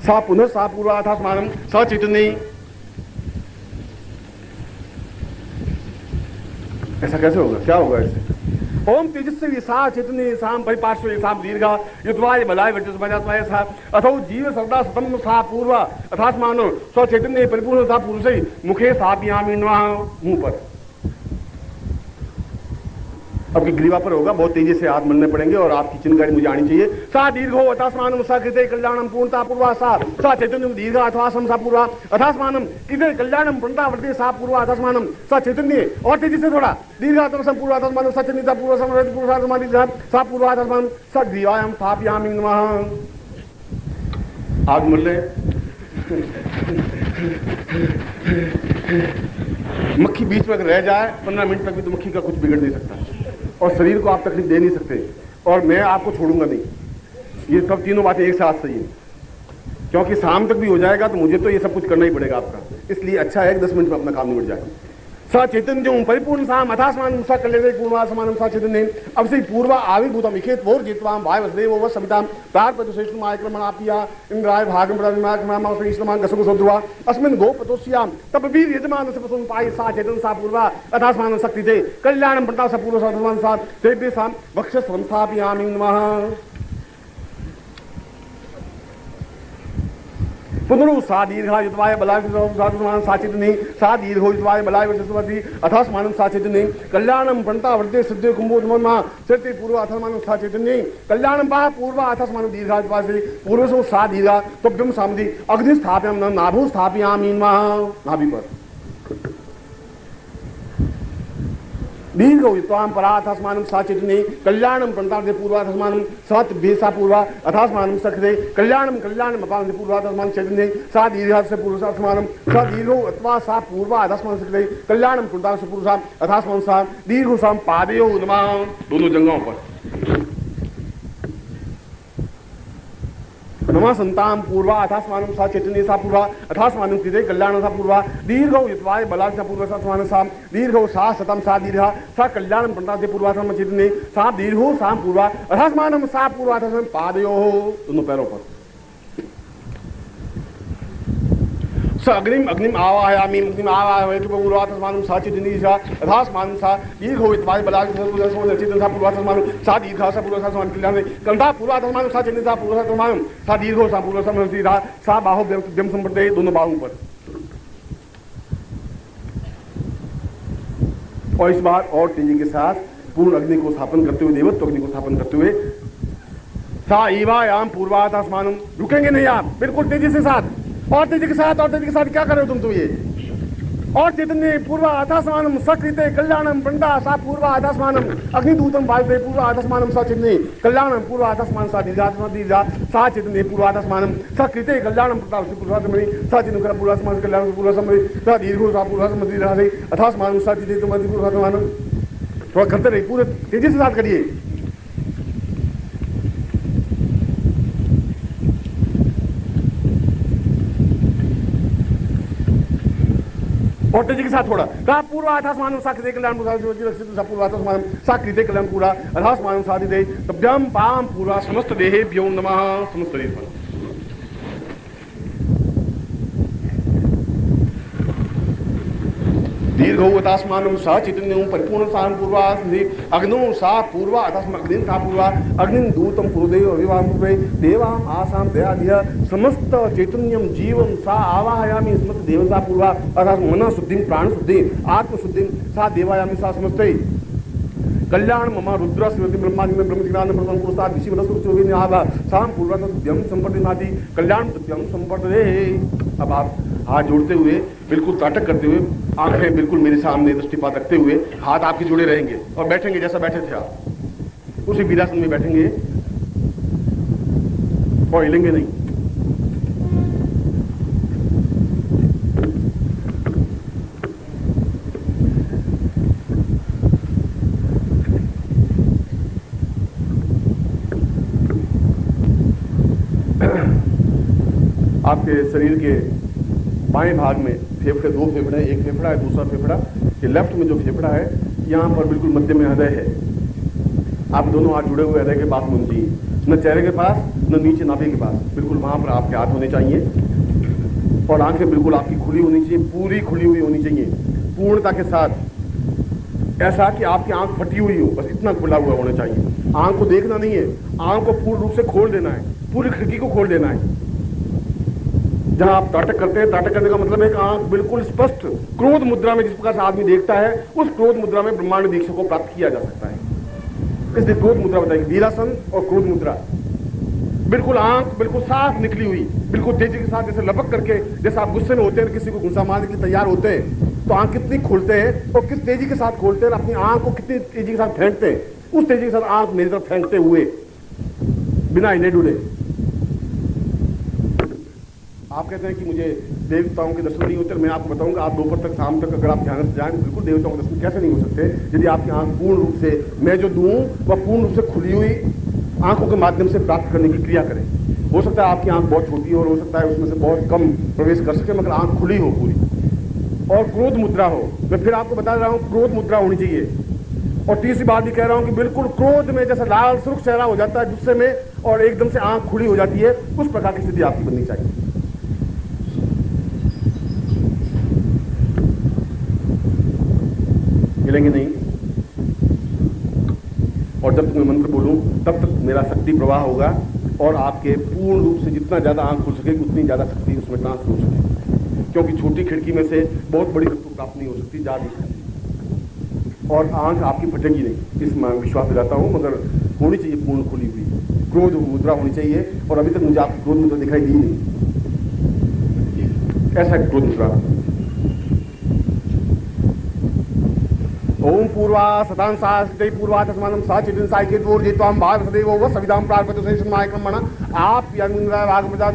सा पुनः सा पूर्वा अथास्मानं स चैतन्य। ऐसा कैसे होगा, क्या होगा इससे। ओम तेजस्वी सा चैतन्य साम परिपार्श्वे साम दीर्घा युद्वाय बलाय वर्चस्वाय सा अथो जीव सर्वदा सतम सा पूर्वा अथास्मानो स्व चैतन्य परिपूर्ण सा पुरुषै मुखे स्थापयामि नमः। मुंह पर, आपकी ग्रीवा पर होगा। बहुत तेजी से हाथ मलने पड़ेंगे और आपकी चिंगारी मुझे आनी चाहिए। सा दीर्घो अथास्मानं सा कृते कल्याणम पूर्णता पूर्वा सा चैतन्यम दीर्घा अथास्मानं सा पूर्वा अथास्मानं कृते कल्याणम पूर्णता वर्धते सा पूर्वा अथास्मानं सा चैतन्य। और तेजी से थोड़ा दीर्घा अथास्मानं पूर्वा अथास्मानं सा चैतन्य पूर्वा समृद्ध पूर्वा अथास्मानं सा पूर्वा अथास्मानं सा ग्रीवायां स्थापयामि नमः। आग मल ले। मक्खी बीच में अगर रह जाए 15 मिनट तक भी तो मक्खी का कुछ बिगड़ नहीं सकता। और शरीर को आप तकलीफ दे नहीं सकते, और मैं आपको छोड़ूंगा नहीं। ये सब तीनों बातें एक साथ सही है, क्योंकि शाम तक भी हो जाएगा तो मुझे तो ये सब कुछ करना ही पड़ेगा आपका। इसलिए अच्छा है 10 मिनट में अपना काम निपट जाए। सा चैतन्य परिपूर्ण साम अथास्मान सा कल्याण पूर्णा समानम सा चैतन्य अब से पूर्वा आविर्भूतम इखेत वोर जित्वाम भाई वसुदेव व सविताम प्रार्थ श्रेष्ठ आक्रमणापिया इंद्राय भागम प्रणाम श्रीष्टमान गसगु सद्रुवा अस्मिन् गोपतोस्याम तब वीर यजमान सपसुन पाई सा चैतन्य सा पूर्वा अथास्मान शक्ति ते कल्याणम प्रता सा पूर्व साधमान सा तेभ्य साम वक्ष संस्थापयामि नमः। पुनरु सा दीर्घायुत्वाय बलाय साधुमान साचितने सा दीर्घोयुत्वाय बलाय वचस्वती अथास्मानं साचितने कल्याणं प्रणता वर्धे सिद्धे कुंभोधमन्मा सत्य पूर्व अथास्मानं साचितने कल्याणं पा पूर्व अथास्मानं दीर्घायुत्वाय पूर्वसो सा दीर्घा तोभ्यं सामदि अग्नि स्थापयामि नाभो स्थापयामि नाभि पर दीर्घोयुत्वाम पराथास्मानं साचितने कल्याणं प्रणतार्थे पूर्वाथास्मानं सात बेसा पूर्वा अथास्मानं सखदे कल्याणं कल्याणं अपांते पूर्वाथास्मानं चैतन्य सा दीर्घास्य पूर्वाथास्मानं सा दीर्घो अथवा सा पूर्वा अथास्मानं सखदे कल्याणं प्रणतास्य पूर्वा अथास्मानं सा दीर्घो साम पादयो नमः। दोनों जगहों पर नमः संताम पूर्वा अथास्मानं सा चैतन्य सा पूर्वा अथास्मानं कृते कल्याण सा पूर्वा दीर्घौ युत्वाय बलाय सा पूर्वा सास्मानं सा दीर्घौ सा सतम सा दीर्घा सा कल्याणं प्रणताते पूर्वाथास्म चैतन्य सा दीर्घो सा पूर्वा अथास्मानं सा पूर्वा अथास्मानं पादयो दोनों पैरों पर स अग्निम अग्निम आवाहयामि अग्निम आवाहयतु पूर्वाथास्मानं सा चैतन्य सा अथास्मानं सा दीर्घो युत्वाय बलाय सा पूर्वा चैतन्य सा पूर्वाथास्मानं सा दीर्घा सा पूर्वाथास्मानं कल्याण कंधा पूर्वाथास्मानं सा चैतन्य सा पूर्वाथास्मानं सा दीर्घो सा पूर्वाथास्मानं सीधा सा बाहु व्यम संपत्ति दोनों बाहों पर। और इस बार और तेजी के साथ पूर्ण अग्नि को स्थापन करते हुए देवत्व अग्नि को स्थापन करते हुए सा ईवायाम पूर्वाथास्मानं रुकेंगे नहीं आप, बिल्कुल तेजी से साथ और तेजी के साथ और तेजी के साथ क्या कर रहे हो तुम तो ये और चैतन्य पूर्वा अथास्मानं सकृते कल्याणं प्रणता सा पूर्वा अथास्मानं अग्निदूतं वायुते पूर्वा अथास्मानं सा चैतन्य कल्याणं पूर्वा अथास्मानं सा दीर्घा सा चैतन्य पूर्वा अथास्मानं सकृते कल्याणं प्रणता पूर्वा सा चैतन्य पूर्वा अथास्मानं कल्याणं पूर्वा समरि सा दीर्घो सा पूर्वा समरि रहे अथास्मानं सा चैतन्य तुम्हारी पूर्वा अथास्मानं थोड़ा करते रहिए, पूरे तेजी से साथ करिए। और तेजी के साथ थोड़ा कहा पूर्व अथास्मानं सा कृते कल्याण पूर्वाथास्मानं सा कृते कल्याण पूरा अथास्मानं सा दीदे तभ्यं पाम पूर्वा समस्त देहेभ्यो नमः। समस्त शरीर पर दीर्घो अथास्मानं सा चैतन्यं परिपूर्ण साम पूर्वा अग्नो सा पूर्वा अथास्मानं अग्निं सा पूर्वा अग्निं दूतं पुरुदेव अविवाहं पूर्वे देवाम आसाम दयाधिया समस्त चैतन्यम जीवम सा आवाहयामि समस्त देव सा पूर्वा अर्थात मन शुद्धिं प्राण शुद्धि आत्म शुद्धिं सा देवायामि सा समस्ते कल्याण मम रुद्र श्रीमती ब्रह्मादि में ब्रह्मज्ञान प्रथम पुरस्कार ऋषि वनस्पति आवा साम पूर्वा तद्यम संपत्ति कल्याण तद्यम संपत्ति। अब आप हाथ जोड़ते हुए बिल्कुल ताटक करते हुए आंखें बिल्कुल मेरे सामने दृष्टिपात रखते हुए हाथ आपके जुड़े रहेंगे और बैठेंगे जैसा बैठे थे आप उसी वीरासन में बैठेंगे और हिलेंगे नहीं। आपके शरीर के बाएं भाग में फेफड़े, दो फेफड़े, एक फेफड़ा है, दूसरा फेफड़ा, ये लेफ्ट में जो फेफड़ा है यहाँ पर बिल्कुल मध्य में हृदय है। आप दोनों हाथ जुड़े हुए हृदय के पास होने चाहिए, न चेहरे के पास न नीचे नाभि के पास, बिल्कुल वहां पर आपके हाथ होने चाहिए और आंखें बिल्कुल आपकी खुली होनी चाहिए, पूरी खुली हुई होनी चाहिए पूर्णता के साथ, ऐसा कि आपकी आंख फटी हुई हो, बस इतना खुला हुआ होना चाहिए। आंख को देखना नहीं है, आंख को पूर्ण रूप से खोल देना है, पूरी खिड़की को खोल देना है। जहां आप ताटक करते हैं, ताटक करने का मतलब है कि आंख बिल्कुल स्पष्ट क्रोध मुद्रा में जिस प्रकार से आदमी देखता है उस क्रोध मुद्रा में ब्रह्मांड दीक्षा को प्राप्त किया जा सकता है। इसलिए क्रोध मुद्रा बताएगी, वीरासन और क्रोध मुद्रा। बिल्कुल आंख बिल्कुल साफ निकली हुई, बिल्कुल तेजी के साथ, जैसे लपक करके, जैसे आप गुस्से में होते हैं किसी को गुस्सा मारने के लिए तैयार होते हैं तो आंख कितनी खोलते हैं और किस तेजी के साथ खोलते हैं, अपनी आंख को कितनी तेजी के साथ फेंकते हैं, उस तेजी के साथ आंख मेरी तरफ फेंकते हुए बिना हिले डुले आप कहते हैं कि मुझे देवताओं के दर्शन नहीं होते, मैं आपको बताऊंगा, आप दोपहर तक शाम तक अगर आप ध्यान से जाएं, बिल्कुल देवताओं के दर्शन कैसे नहीं हो सकते यदि आपकी आंख पूर्ण रूप से, मैं जो दूं वह पूर्ण रूप से खुली हुई आंखों के माध्यम से प्राप्त करने की क्रिया करें। हो सकता है आपकी आंख बहुत छोटी हो और हो सकता है उसमें से बहुत कम प्रवेश कर सके, मगर आंख खुली हो पूरी, और क्रोध मुद्रा हो। मैं फिर आपको बता रहा हूं, क्रोध मुद्रा होनी चाहिए। और तीसरी बात भी कह रहा हूं कि बिल्कुल क्रोध में जैसा लाल सुर्ख चेहरा हो जाता है गुस्से में और एकदम से आंख खुली हो जाती है, उस प्रकार की स्थिति आपकी बननी चाहिए। मिलेंगे नहीं, और जब तक मैं मंत्र बोलूं तब तक मेरा शक्ति प्रवाह होगा और आपके पूर्ण रूप से जितना ज्यादा आंख खुल सकेगी उतनी ज्यादा शक्ति उसमें ट्रांसफर हो सकेगी, क्योंकि छोटी खिड़की में से बहुत बड़ी वस्तु प्राप्त नहीं हो सकती, जा नहीं सकती, और आंख आपकी फटेगी नहीं, इस मैं विश्वास दिलाता हूं। मगर होनी चाहिए पूर्ण खुली हुई क्रोध मुद्रा होनी चाहिए, और अभी तक मुझे आपकी क्रोध मुद्रा दिखाई दी नहीं, ऐसा क्रोध मुद्रा। ओम पूर्वा सतां सास्ते पूर्वा तस्मानं सा चितिन साइके तोर जेत्वाम भार सदैव व सविदाम प्रार्पत से समाय क्रमण। आप यंद्रा भागवता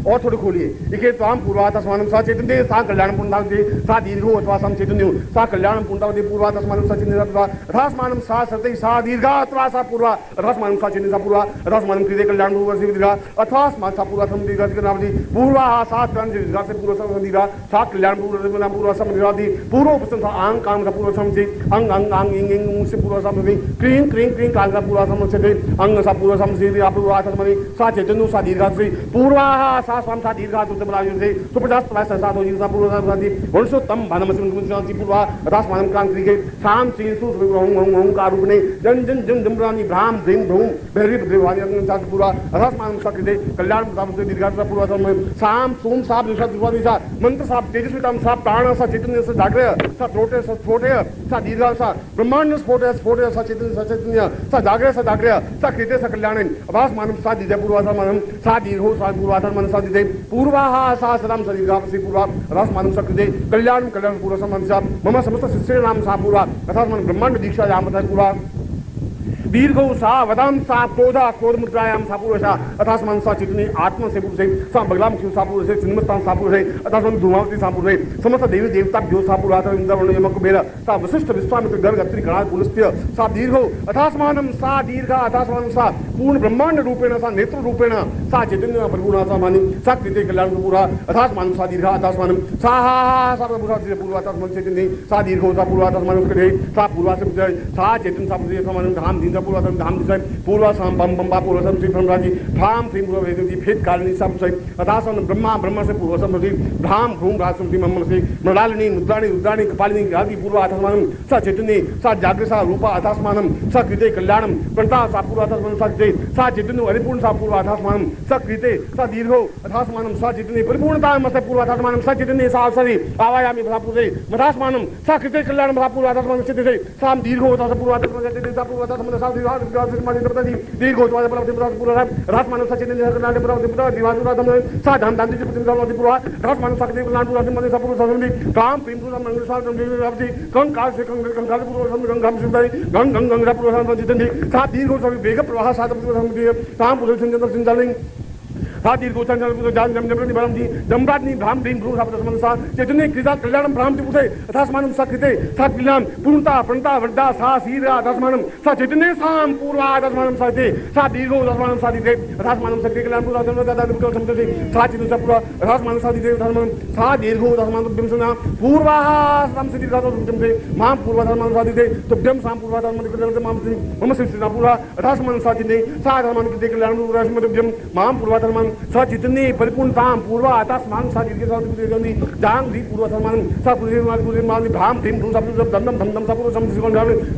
और थोड़ी खोलिए, इके त्वाम पूर्वा तस्मानं सा चैतन्य सा कल्याण पुंडावते सा दीर्घो अथवा सम चैतन्यो सा कल्याण पुंडावते पूर्वा तस्मानं सा चैतन्य अथवा अथास्मानं सा सतै सा दीर्घा अथवा सा पूर्वा अथास्मानं सा चैतन्य सा पूर्वा अथास्मानं कृते कल्याण पूर्व से दीर्घा अथास्मान सा पूर्वा सम दीर्घा के नाम दी पूर्वा सा क्रम से दीर्घा से पूर्व सम दीर्घा सा कल्याण पूर्व से नाम पूर्व सम दीर्घा दी पूर्व उपसन सा आंग काम सा पूर्व सम से अंग अंग अंग इंग इंग से पूर्व सम से क्रीं क्रीं क्रीं कांग सा पूर्व सम से अंग सा पूर्व सम से आप पूर्वा तस्मानं सा चैतन्य सा दीर्घा से पूर्वा सा स्वाम सा दीर्घा तो बलायु से सुप्रजास प्रवास सा तो जिनसा पूर्व साथी वंशोत्तम भानमसिम कुंसी पूर्वा रासमानम कांग क्रिके शाम श्री सु ओम का रूप ने जन जन जन जमरानी भ्राम भ्रीम भ्रूम भैरी भद्रवाणी अंग पूर्वा रासमानम सकृते कल्याण प्रताप से दीर्घा पूर्वा शाम सोम साप दिशा दिशा मंत्र साप तेजस्वितम सा प्राण सा चैतन्य सा जागृत सा त्रोटे सा स्फोटे सा दीर्घा सा ब्रह्मांड स्फोटे स्फोटे सा चैतन्य सा जागृत सा कृते सा कल्याण अभासमानम सा दीर्घ पूर्वाधर्मनम सा दीर्घो सा पूर्वाधर्मन सा दीर्घ पूर्वाहा सा सदाम सा दीर्घा सी पूर्वा रासमानम सा कृते कल्याण कल्याण पूर्व सम्मान सा मम समस्त शिष्य नाम सा पूर्वा अर्थात ब्रह्मांड दीक्षा याम पूर्वा दीर्घो सा वदाम सा क्रोधा क्रोध मुद्रायाम सा पुरुषा अथास्मान सा चितनी आत्मा से पुरुषे सा बगलाम सा पुरुषे चिन्मस्तान सा पुरुषे अथास्मान धूमावती सा पुरुषे समस्त देवी देवता भ्यो सा पुराता इंद्र यम कुबेर सा वशिष्ठ विश्वामित्र गर्ग अत्रि गणाल पुलस्त्य सा दीर्घो अथास्मानम सा दीर्घा अथास्मानम सा पूर्ण ब्रह्मांड रूपेण सा नेत्र रूपेण सा चैतन्य प्रभुना सा मानि सा कृते कल्याण पूरा अथास्मानम सा दीर्घा अथास्मानम सा सा प्रभुना से पूर्वा अथास्मान चैतन्य सा दीर्घो सा पूर्वा अथास्मानम कृते सा पूर्वा से सा चैतन्य सा प्रभु सा धाम दीन पूर्वाधर्म धाम दिशा पूर्वा साम बम बम्बा पूर्वसम श्री ब्रह्मराजी भ्राम श्री पूर्व वेदी फेद कालिनी सब से अदासन ब्रह्मा ब्रह्म से पूर्वसम श्री भ्राम भ्रूम रासम श्री मम से मृणालिनी मुद्राणी रुद्राणी कपालिनी आदि पूर्व अथास्मानम सा चैतन्य सा जागृसा रूपा अथास्मानम सा कृते कल्याणम प्रणता सा पूर्व अथास्मानम सा कृते सा चैतन्य परिपूर्ण सा पूर्व अथास्मानम सा कृते सा दीर्घो अथास्मानम सा चैतन्य परिपूर्णता मस्त पूर्व अथास्मानम सा चैतन्य सा अवसरी आवायामि भ्रापुरे मथास्मानम सा कृते कल्याणम भ्रापुर अथास्मानम चैतन्य सा दीर्घो अथास पूर्व अथास्मानम चैतन्य सा पूर्व अथास्मानम सा दीर्घो रासमानव सचेतन सा धाम धाम पूर्वा रासमानव साक्षी काम प्रेम कंकाल से कंकाल गंगम सिंधाई गंग गंग गंगा पूर्व सा दीर्घो वेग प्रवाह सात ताम पुरुष सिंचालिंग सा दीर्घो जम्राग्नि भ्राम भ्रीम भ्रू सा चैतन्य क्रीडा कल्याणम भ्राम पुरुषे अथास्मानम सा कृते सा कल्याण पूर्णता प्रणता वृद्धा सा शीरा अथास्मानम सा चैतन्य साम पूर्वा अथास्मानम सा ते सा दीर्घो अथास्मानम सा दीर्घे अथास्मानम सा कल्याण पूर्वा सा चिन्ह सा पूर्वा अथास्मानम सा दीर्घे अथास्मानम सा दीर्घो अथास्मानम तुभ्यम पूर्वा साम से दीर्घा तुभ्यम से माम पूर्वा अथास्मानम सा दीर्घे तुभ्यम साम पूर्वा अथास्मानम माम मम श्री पूर्वा अथास्मानम सा चिन्ह सा अथास्मानम कृते कल्याण पूर्वा तुभ्यम माम पूर्वा अथास्मानम सा चितन्य परिपूर्णताम पूर्वा आतास्मान सा दीर्घ सा दिगंदी जांग दी पूर्व समान सा पूर्व मान भ्राम तीन भ्रू सब दंडम धमदम सा पूर्व समझ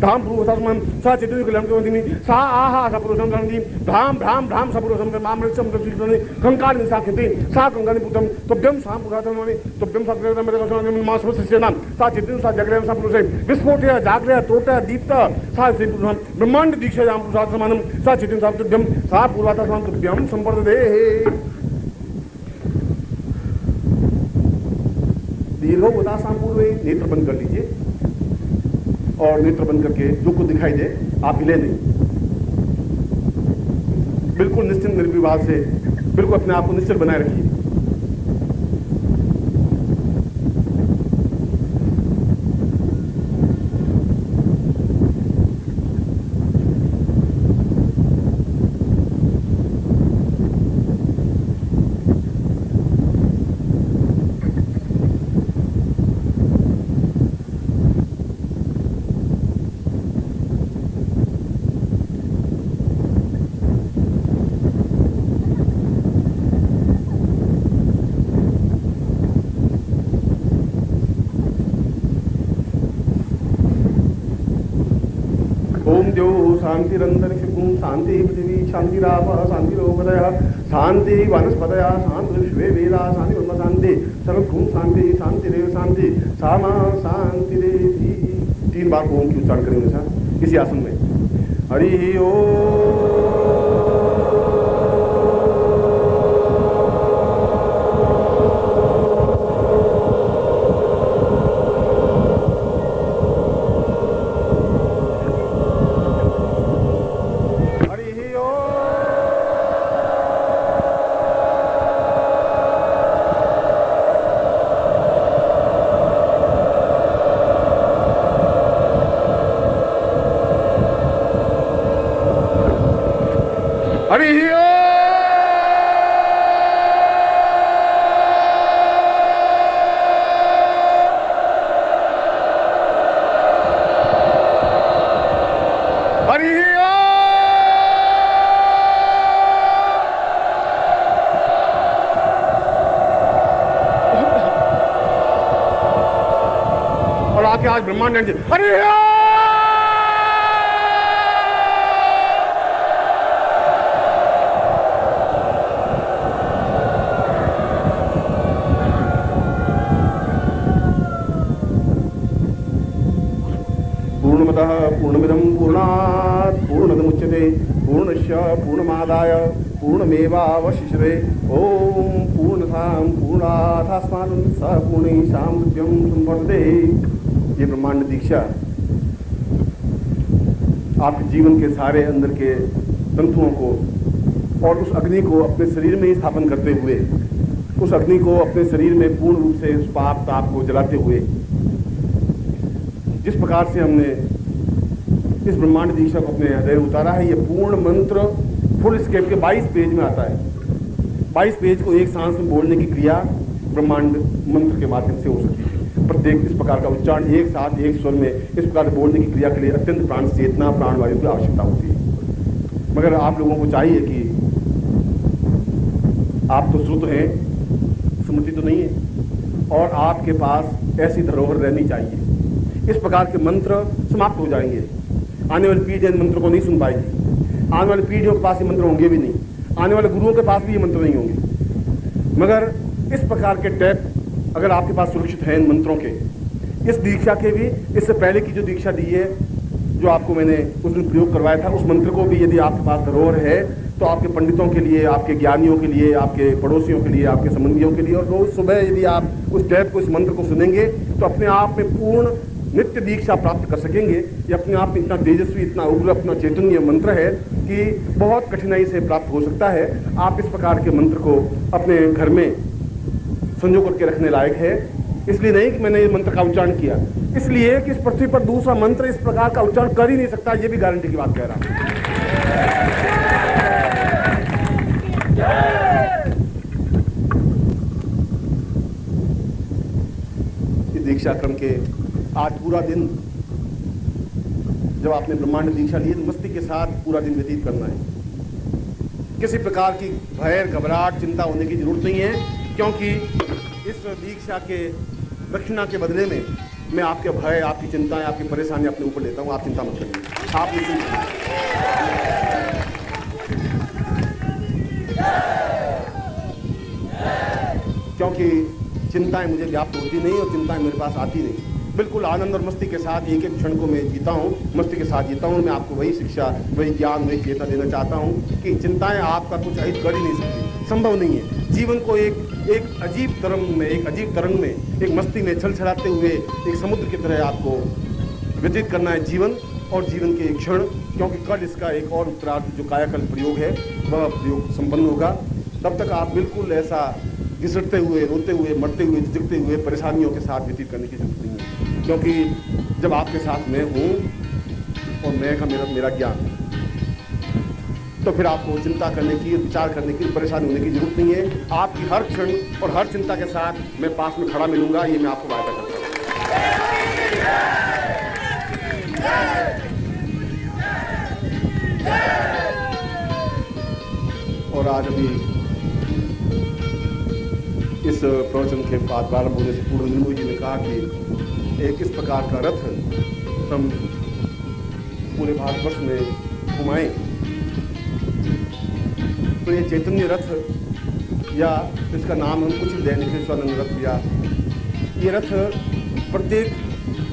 धाम पूर्व समान सा चितन्य कल्याण कोदिनी सा आहा सा पूर्व समझी भ्राम भ्राम भ्राम सा पूर्व समझ माम रक्षम दिगंदी कंकाल सा खेती सा कंकाल पुतम तुभ्यम सा पुरातन माने तुभ्यम सा कृत मेरे मास वशिष्य नाम सा चितन्य सा जगरे सा पूर्व से विस्फोटय जागृत त्रोटय दीप्त सा ब्रह्मांड दीक्षा जाम पुरुषार्थ समानम सा चितन्य सा तुभ्यम सा पूर्वाता समान तुभ्यम संपर्दे दीर्घो उदासाम पूर्व नेत्र बंद कर लीजिए और नेत्र बंद करके जो कुछ दिखाई दे आप हिले नहीं, बिल्कुल निश्चिंत निर्विवाद से बिल्कुल अपने आप को निश्चल बनाए रखिए। ओम द्यो शांतिरंतरिक्षं शांति पृथ्वी शांतिराप शांतिरोपदयः शांति वनस्पतयः शांति विश्वे वेदा शांति ब्रह्म शांति सर्वभूम शांति शांतिरेव शांति सामा शांतिरेधि। 3 बार ओम की उच्चारण करेंगे सर इसी आसन में। हरि ओम। आज ब्रह्मांड हरि पूर्णमतः पूर्णमिदं पूर्णात् पूर्णमुदच्यते पूर्णस्य पूर्णमादाय पूर्णमेवावशिष्यते। ओम पूर्णतां पूर्णाथास्मान् स पूर्णेषां तुभ्यं संवर्धते। ये ब्रह्मांड दीक्षा आपके जीवन के सारे अंदर के तंतुओं को और उस अग्नि को अपने शरीर में ही स्थापन करते हुए, उस अग्नि को अपने शरीर में पूर्ण रूप से उस पाप ताप को जलाते हुए, जिस प्रकार से हमने इस ब्रह्मांड दीक्षा को अपने हृदय उतारा है, ये पूर्ण मंत्र फुल स्केप के 22 पेज में आता है। 22 पेज को एक सांस में बोलने की क्रिया ब्रह्मांड मंत्र के माध्यम से हो सकती है। प्रत्येक इस प्रकार का उच्चारण एक साथ एक स्वर में इस प्रकार बोलने की क्रिया के लिए अत्यंत प्राण चेतना प्राणवायु की आवश्यकता होती है। मगर आप लोगों को चाहिए कि आप तो श्रुत हैं, स्मृति तो नहीं है, और आपके पास ऐसी धरोहर रहनी चाहिए। इस प्रकार के मंत्र समाप्त हो जाएंगे, आने वाली पीढ़ी इन मंत्रों को नहीं सुन पाएगी, आने वाली पीढ़ियों के पास ये मंत्र होंगे भी नहीं, आने वाले गुरुओं के पास भी ये मंत्र नहीं होंगे। मगर इस प्रकार के टैप अगर आपके पास सुरक्षित हैं इन मंत्रों के, इस दीक्षा के भी, इससे पहले की जो दीक्षा दी है, जो आपको मैंने उस दिन प्रयोग करवाया था, उस मंत्र को भी यदि आपके पास धरोहर है तो आपके पंडितों के लिए, आपके ज्ञानियों के लिए, आपके पड़ोसियों के लिए, आपके संबंधियों के लिए, और रोज सुबह यदि आप उस टैप को, इस मंत्र को सुनेंगे तो अपने आप में पूर्ण नित्य दीक्षा प्राप्त कर सकेंगे। ये अपने आप में इतना तेजस्वी, इतना उग्र, अपना चैतन्य मंत्र है कि बहुत कठिनाई से प्राप्त हो सकता है। आप इस प्रकार के मंत्र को अपने घर में संजो करके रखने लायक है। इसलिए नहीं कि मैंने ये मंत्र का उच्चारण किया, इसलिए कि इस पृथ्वी पर दूसरा मंत्र इस प्रकार का उच्चारण कर ही नहीं सकता। ये भी गारंटी की बात कह रहा हूं। इस दीक्षा क्रम के आज पूरा दिन, जब आपने ब्रह्मांड दीक्षा ली, मस्ती के साथ पूरा दिन व्यतीत करना है। किसी प्रकार की भय, घबराहट, चिंता होने की जरूरत नहीं है, क्योंकि इस दीक्षा के दक्षिणा के बदले में मैं आपके भय, आपकी चिंताएं, आपकी परेशानी अपने ऊपर लेता हूं। आप चिंता मत करिए, आप निश्चिंत क्योंकि चिंताएं मुझे व्याप्त होती नहीं और चिंताएं मेरे पास आती नहीं। बिल्कुल आनंद और मस्ती के साथ एक एक क्षण को मैं जीता हूँ, मस्ती के साथ जीता हूँ। मैं आपको वही शिक्षा, वही ज्ञान, वही चेतना देना चाहता हूँ कि चिंताएं आपका कुछ अहित कर ही नहीं सकती, संभव नहीं है। जीवन को एक अजीब तरंग में, एक अजीब तरंग में, एक मस्ती में छल छलाते हुए एक समुद्र की तरह आपको व्यतीत करना है जीवन और जीवन के एक क्षण, क्योंकि कल इसका एक और उत्तरार्ध जो कायाकल्प प्रयोग है वह प्रयोग संपन्न होगा। तब तक आप बिल्कुल ऐसा घिसटते हुए, रोते हुए, मरते हुए, झिझकते हुए, परेशानियों के साथ व्यतीत करने की जरूरत नहीं है, क्योंकि जब आपके साथ मैं हूँ और मैं का मेरा ज्ञान, तो फिर आपको चिंता करने की, विचार करने की, परेशान होने की जरूरत नहीं है। आपकी हर क्षण और हर चिंता के साथ मैं पास में खड़ा मिलूंगा, ये मैं आपको वायदा करता हूँ। और आज अभी इस प्रवचन के बाद प्रारंभ होने से पूर्व निर्मोही जी ने कहा कि एक इस प्रकार का रथ हम पूरे भारतवर्ष में घुमाएं। तो ये चैतन्य रथ, या इसका नाम हम कुछ दें निकेश्वरानंद रथ, या ये रथ प्रत्येक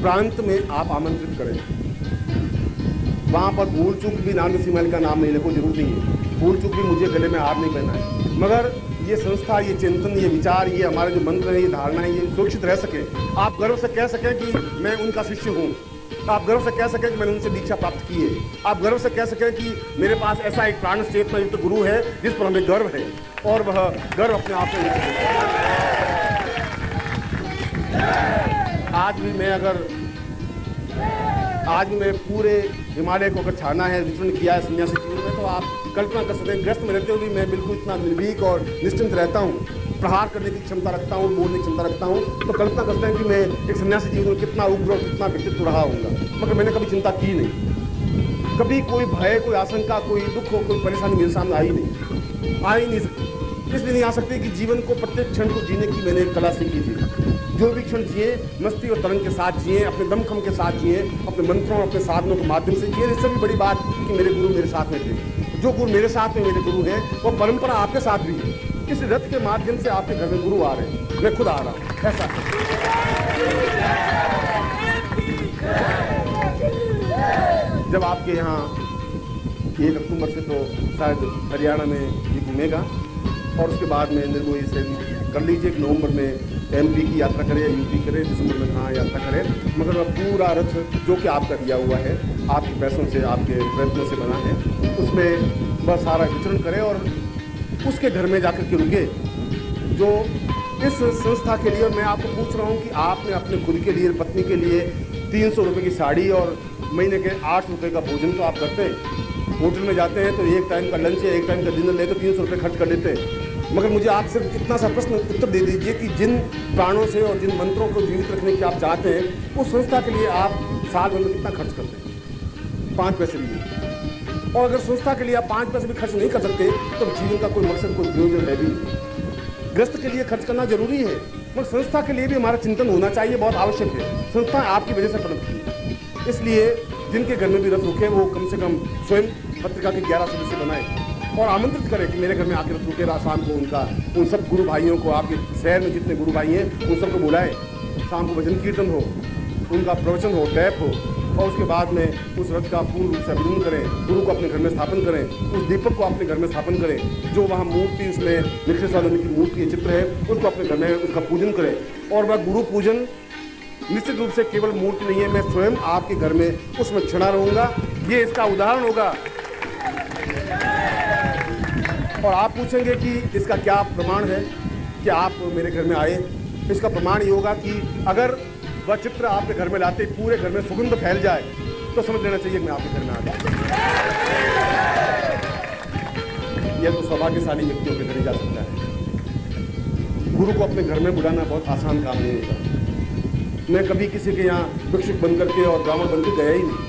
प्रांत में आप आमंत्रित करें। वहाँ पर भूल चूक भी नाम सिमल का नाम नहीं लेने को जरूरत नहीं है, भूल चूक भी मुझे गले में हार नहीं पहना है, मगर ये संस्था, ये चिंतन, ये विचार, ये हमारे जो मंत्र है, ये धारणाएं, ये सुरक्षित रह सके। आप गर्व से कह सकें कि मैं उनका शिष्य हूँ, आप गर्व से कह सकें कि मैंने उनसे दीक्षा प्राप्त की है, आप गर्व से कह सकें कि मेरे पास ऐसा एक प्राण चेतना युक्त गुरु है जिस पर हमें गर्व है, और वह गर्व अपने आप में। आज भी मैं पूरे हिमालय को अगर छाना है, विचरण किया है सन्यासी जीवन में, तो आप कल्पना कर सकते हैं ग्रस्त में रहते हुए भी मैं बिल्कुल इतना निर्भीक और निश्चिंत रहता हूँ, प्रहार करने की क्षमता रखता हूँ, बोलने की क्षमता रखता हूँ। तो कल्पना करते हैं कि मैं एक सन्यासी जीवन में कितना उग्र और कितना व्यक्तित्व रहा होगा, मगर मैंने कभी चिंता की नहीं। कभी कोई भय, कोई आशंका, कोई दुख हो, कोई परेशानी मेरे सामने आई नहीं सकती। इसलिए नहीं आ सकती कि जीवन को, प्रत्येक क्षण को जीने की मैंने कला सीखी थी। जो भी क्षण जिए मस्ती और तरंग के साथ जिए, अपने दमखम के साथ जिए, अपने मंत्रों और अपने साधनों के माध्यम से जिए। इससे भी बड़ी बात कि मेरे गुरु मेरे साथ में थे। जो गुरु मेरे साथ में मेरे गुरु हैं, वो परंपरा आपके साथ भी है। इस रथ के माध्यम से आपके घर में गुरु आ रहे हैं, मैं खुद आ रहा हूँ, ऐसा जब आपके यहाँ 1 अक्टूबर से तो शायद हरियाणा में ये घूमेगा, और उसके बाद में निर्मोही से कर लीजिए कि नवंबर में MP की यात्रा करें या UP करें, दिसंबर में कहाँ यात्रा करें, मगर वह पूरा रथ जो कि आपका दिया हुआ है, आपके पैसों से, आपके प्रयत्नों से बना है, उसमें बस सारा विचरण करें और उसके घर में जाकर के रुके जो इस संस्था के लिए। और मैं आपको पूछ रहा हूँ कि आपने अपने खुद के लिए, पत्नी के लिए 300 रुपये की साड़ी और महीने के 8 रुपये का भोजन तो आप करते हैं। होटल में जाते हैं तो एक टाइम का लंच या एक टाइम का डिनर ले तो 300 रुपये खर्च कर देते हैं। मगर मुझे आप सिर्फ इतना सा प्रश्न उत्तर दे दीजिए कि जिन प्राणों से और जिन मंत्रों को जीवित रखने की आप चाहते हैं, उस संस्था के लिए आप साल भर में कितना खर्च करते हैं? 5 पैसे भी। और अगर संस्था के लिए आप 5 पैसे भी खर्च नहीं कर सकते तो जीवन का कोई मकसद, कोई प्रयोजन है भी नहीं। ग्रस्त के लिए खर्च करना जरूरी है, मगर संस्था के लिए भी हमारा चिंतन होना चाहिए, बहुत आवश्यक है। संस्था आपकी वजह से पनपती है, इसलिए जिनके घर में भी रथ रुके वो कम से कम स्वयं पत्रिका के 11 सदस्य बनाए और आमंत्रित करें कि मेरे घर में आकर रथ रुके। शाम को उन सब गुरु भाइयों को, आपके शहर में जितने गुरु भाई हैं उन सबको बुलाएं। शाम को भजन कीर्तन हो, उनका प्रवचन हो, टैप हो, और उसके बाद में उस रथ का पूर्ण रूप से अभिनंदन करें। गुरु को अपने घर में स्थापन करें, उस दीपक को अपने घर में स्थापन करें। जो वहाँ मूर्ति, उसमें निकेश्वरानंद की मूर्ति चित्र है, उसको अपने घर में उसका पूजन करें। और वह गुरु पूजन निश्चित रूप से केवल मूर्ति नहीं है, मैं स्वयं आपके घर में उसमें क्षणा रहूँगा, ये इसका उदाहरण होगा। और आप पूछेंगे कि इसका क्या प्रमाण है कि आप मेरे घर में आए? इसका प्रमाण ये होगा कि अगर वह चित्र आपके घर में लाते पूरे घर में सुगंध फैल जाए तो समझ लेना चाहिए कि मैं आपके घर में आ गया। यह तो सौभाग्यशाली व्यक्तियों के घर ही जा सकता है। गुरु को अपने घर में बुलाना बहुत आसान काम नहीं होता। मैं कभी किसी के यहाँ भिक्षुक बन करके और ब्राह्मण बन के गया ही नहीं,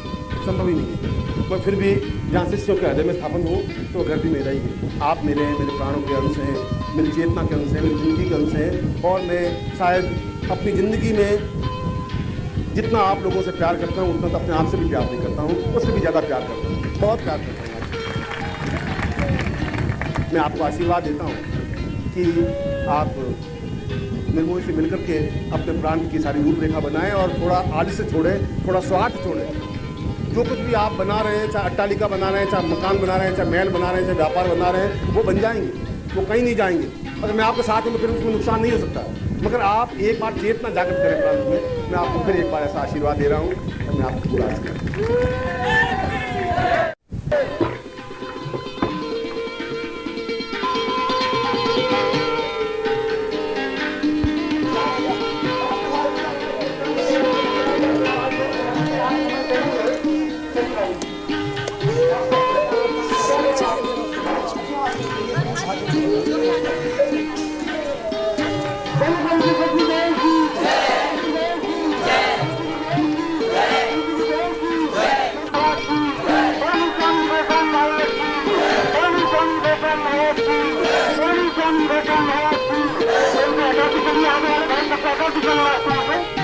संभव ही नहीं। पर फिर भी जहाँ शिष्यों के हृदय में स्थापन हो तो घर भी मेरा ही है। आप मेरे प्राणों के अंश हैं, मेरी चेतना के अंश हैं, मेरी जिंदगी के अंश हैं। और मैं शायद अपनी ज़िंदगी में जितना आप लोगों से प्यार करता हूँ उतना तो अपने आप से भी प्यार नहीं करता हूँ, उससे भी ज़्यादा प्यार करता हूँ, बहुत प्यार करता हूँ। मैं आपको आशीर्वाद देता हूँ कि आप निर्मोही से मिलकर के अपने प्राण की सारी रूपरेखा बनाएं और थोड़ा आलस्य छोड़ें, थोड़ा स्वार्थ छोड़ें। जो कुछ भी आप बना रहे हैं, चाहे अट्टालिका बना रहे हैं, चाहे मकान बना रहे हैं, चाहे महल बना रहे हैं, चाहे व्यापार बना रहे हैं, वो बन जाएंगे, वो कहीं नहीं जाएंगे। अगर मैं आपके साथ हूँ तो फिर उसमें नुकसान नहीं हो सकता। मगर आप एक बार चेतना जागृत करें प्रांत में। मैं आपको फिर एक बार ऐसा आशीर्वाद दे रहा हूँ और मैं आपको बुला सकता Thank you.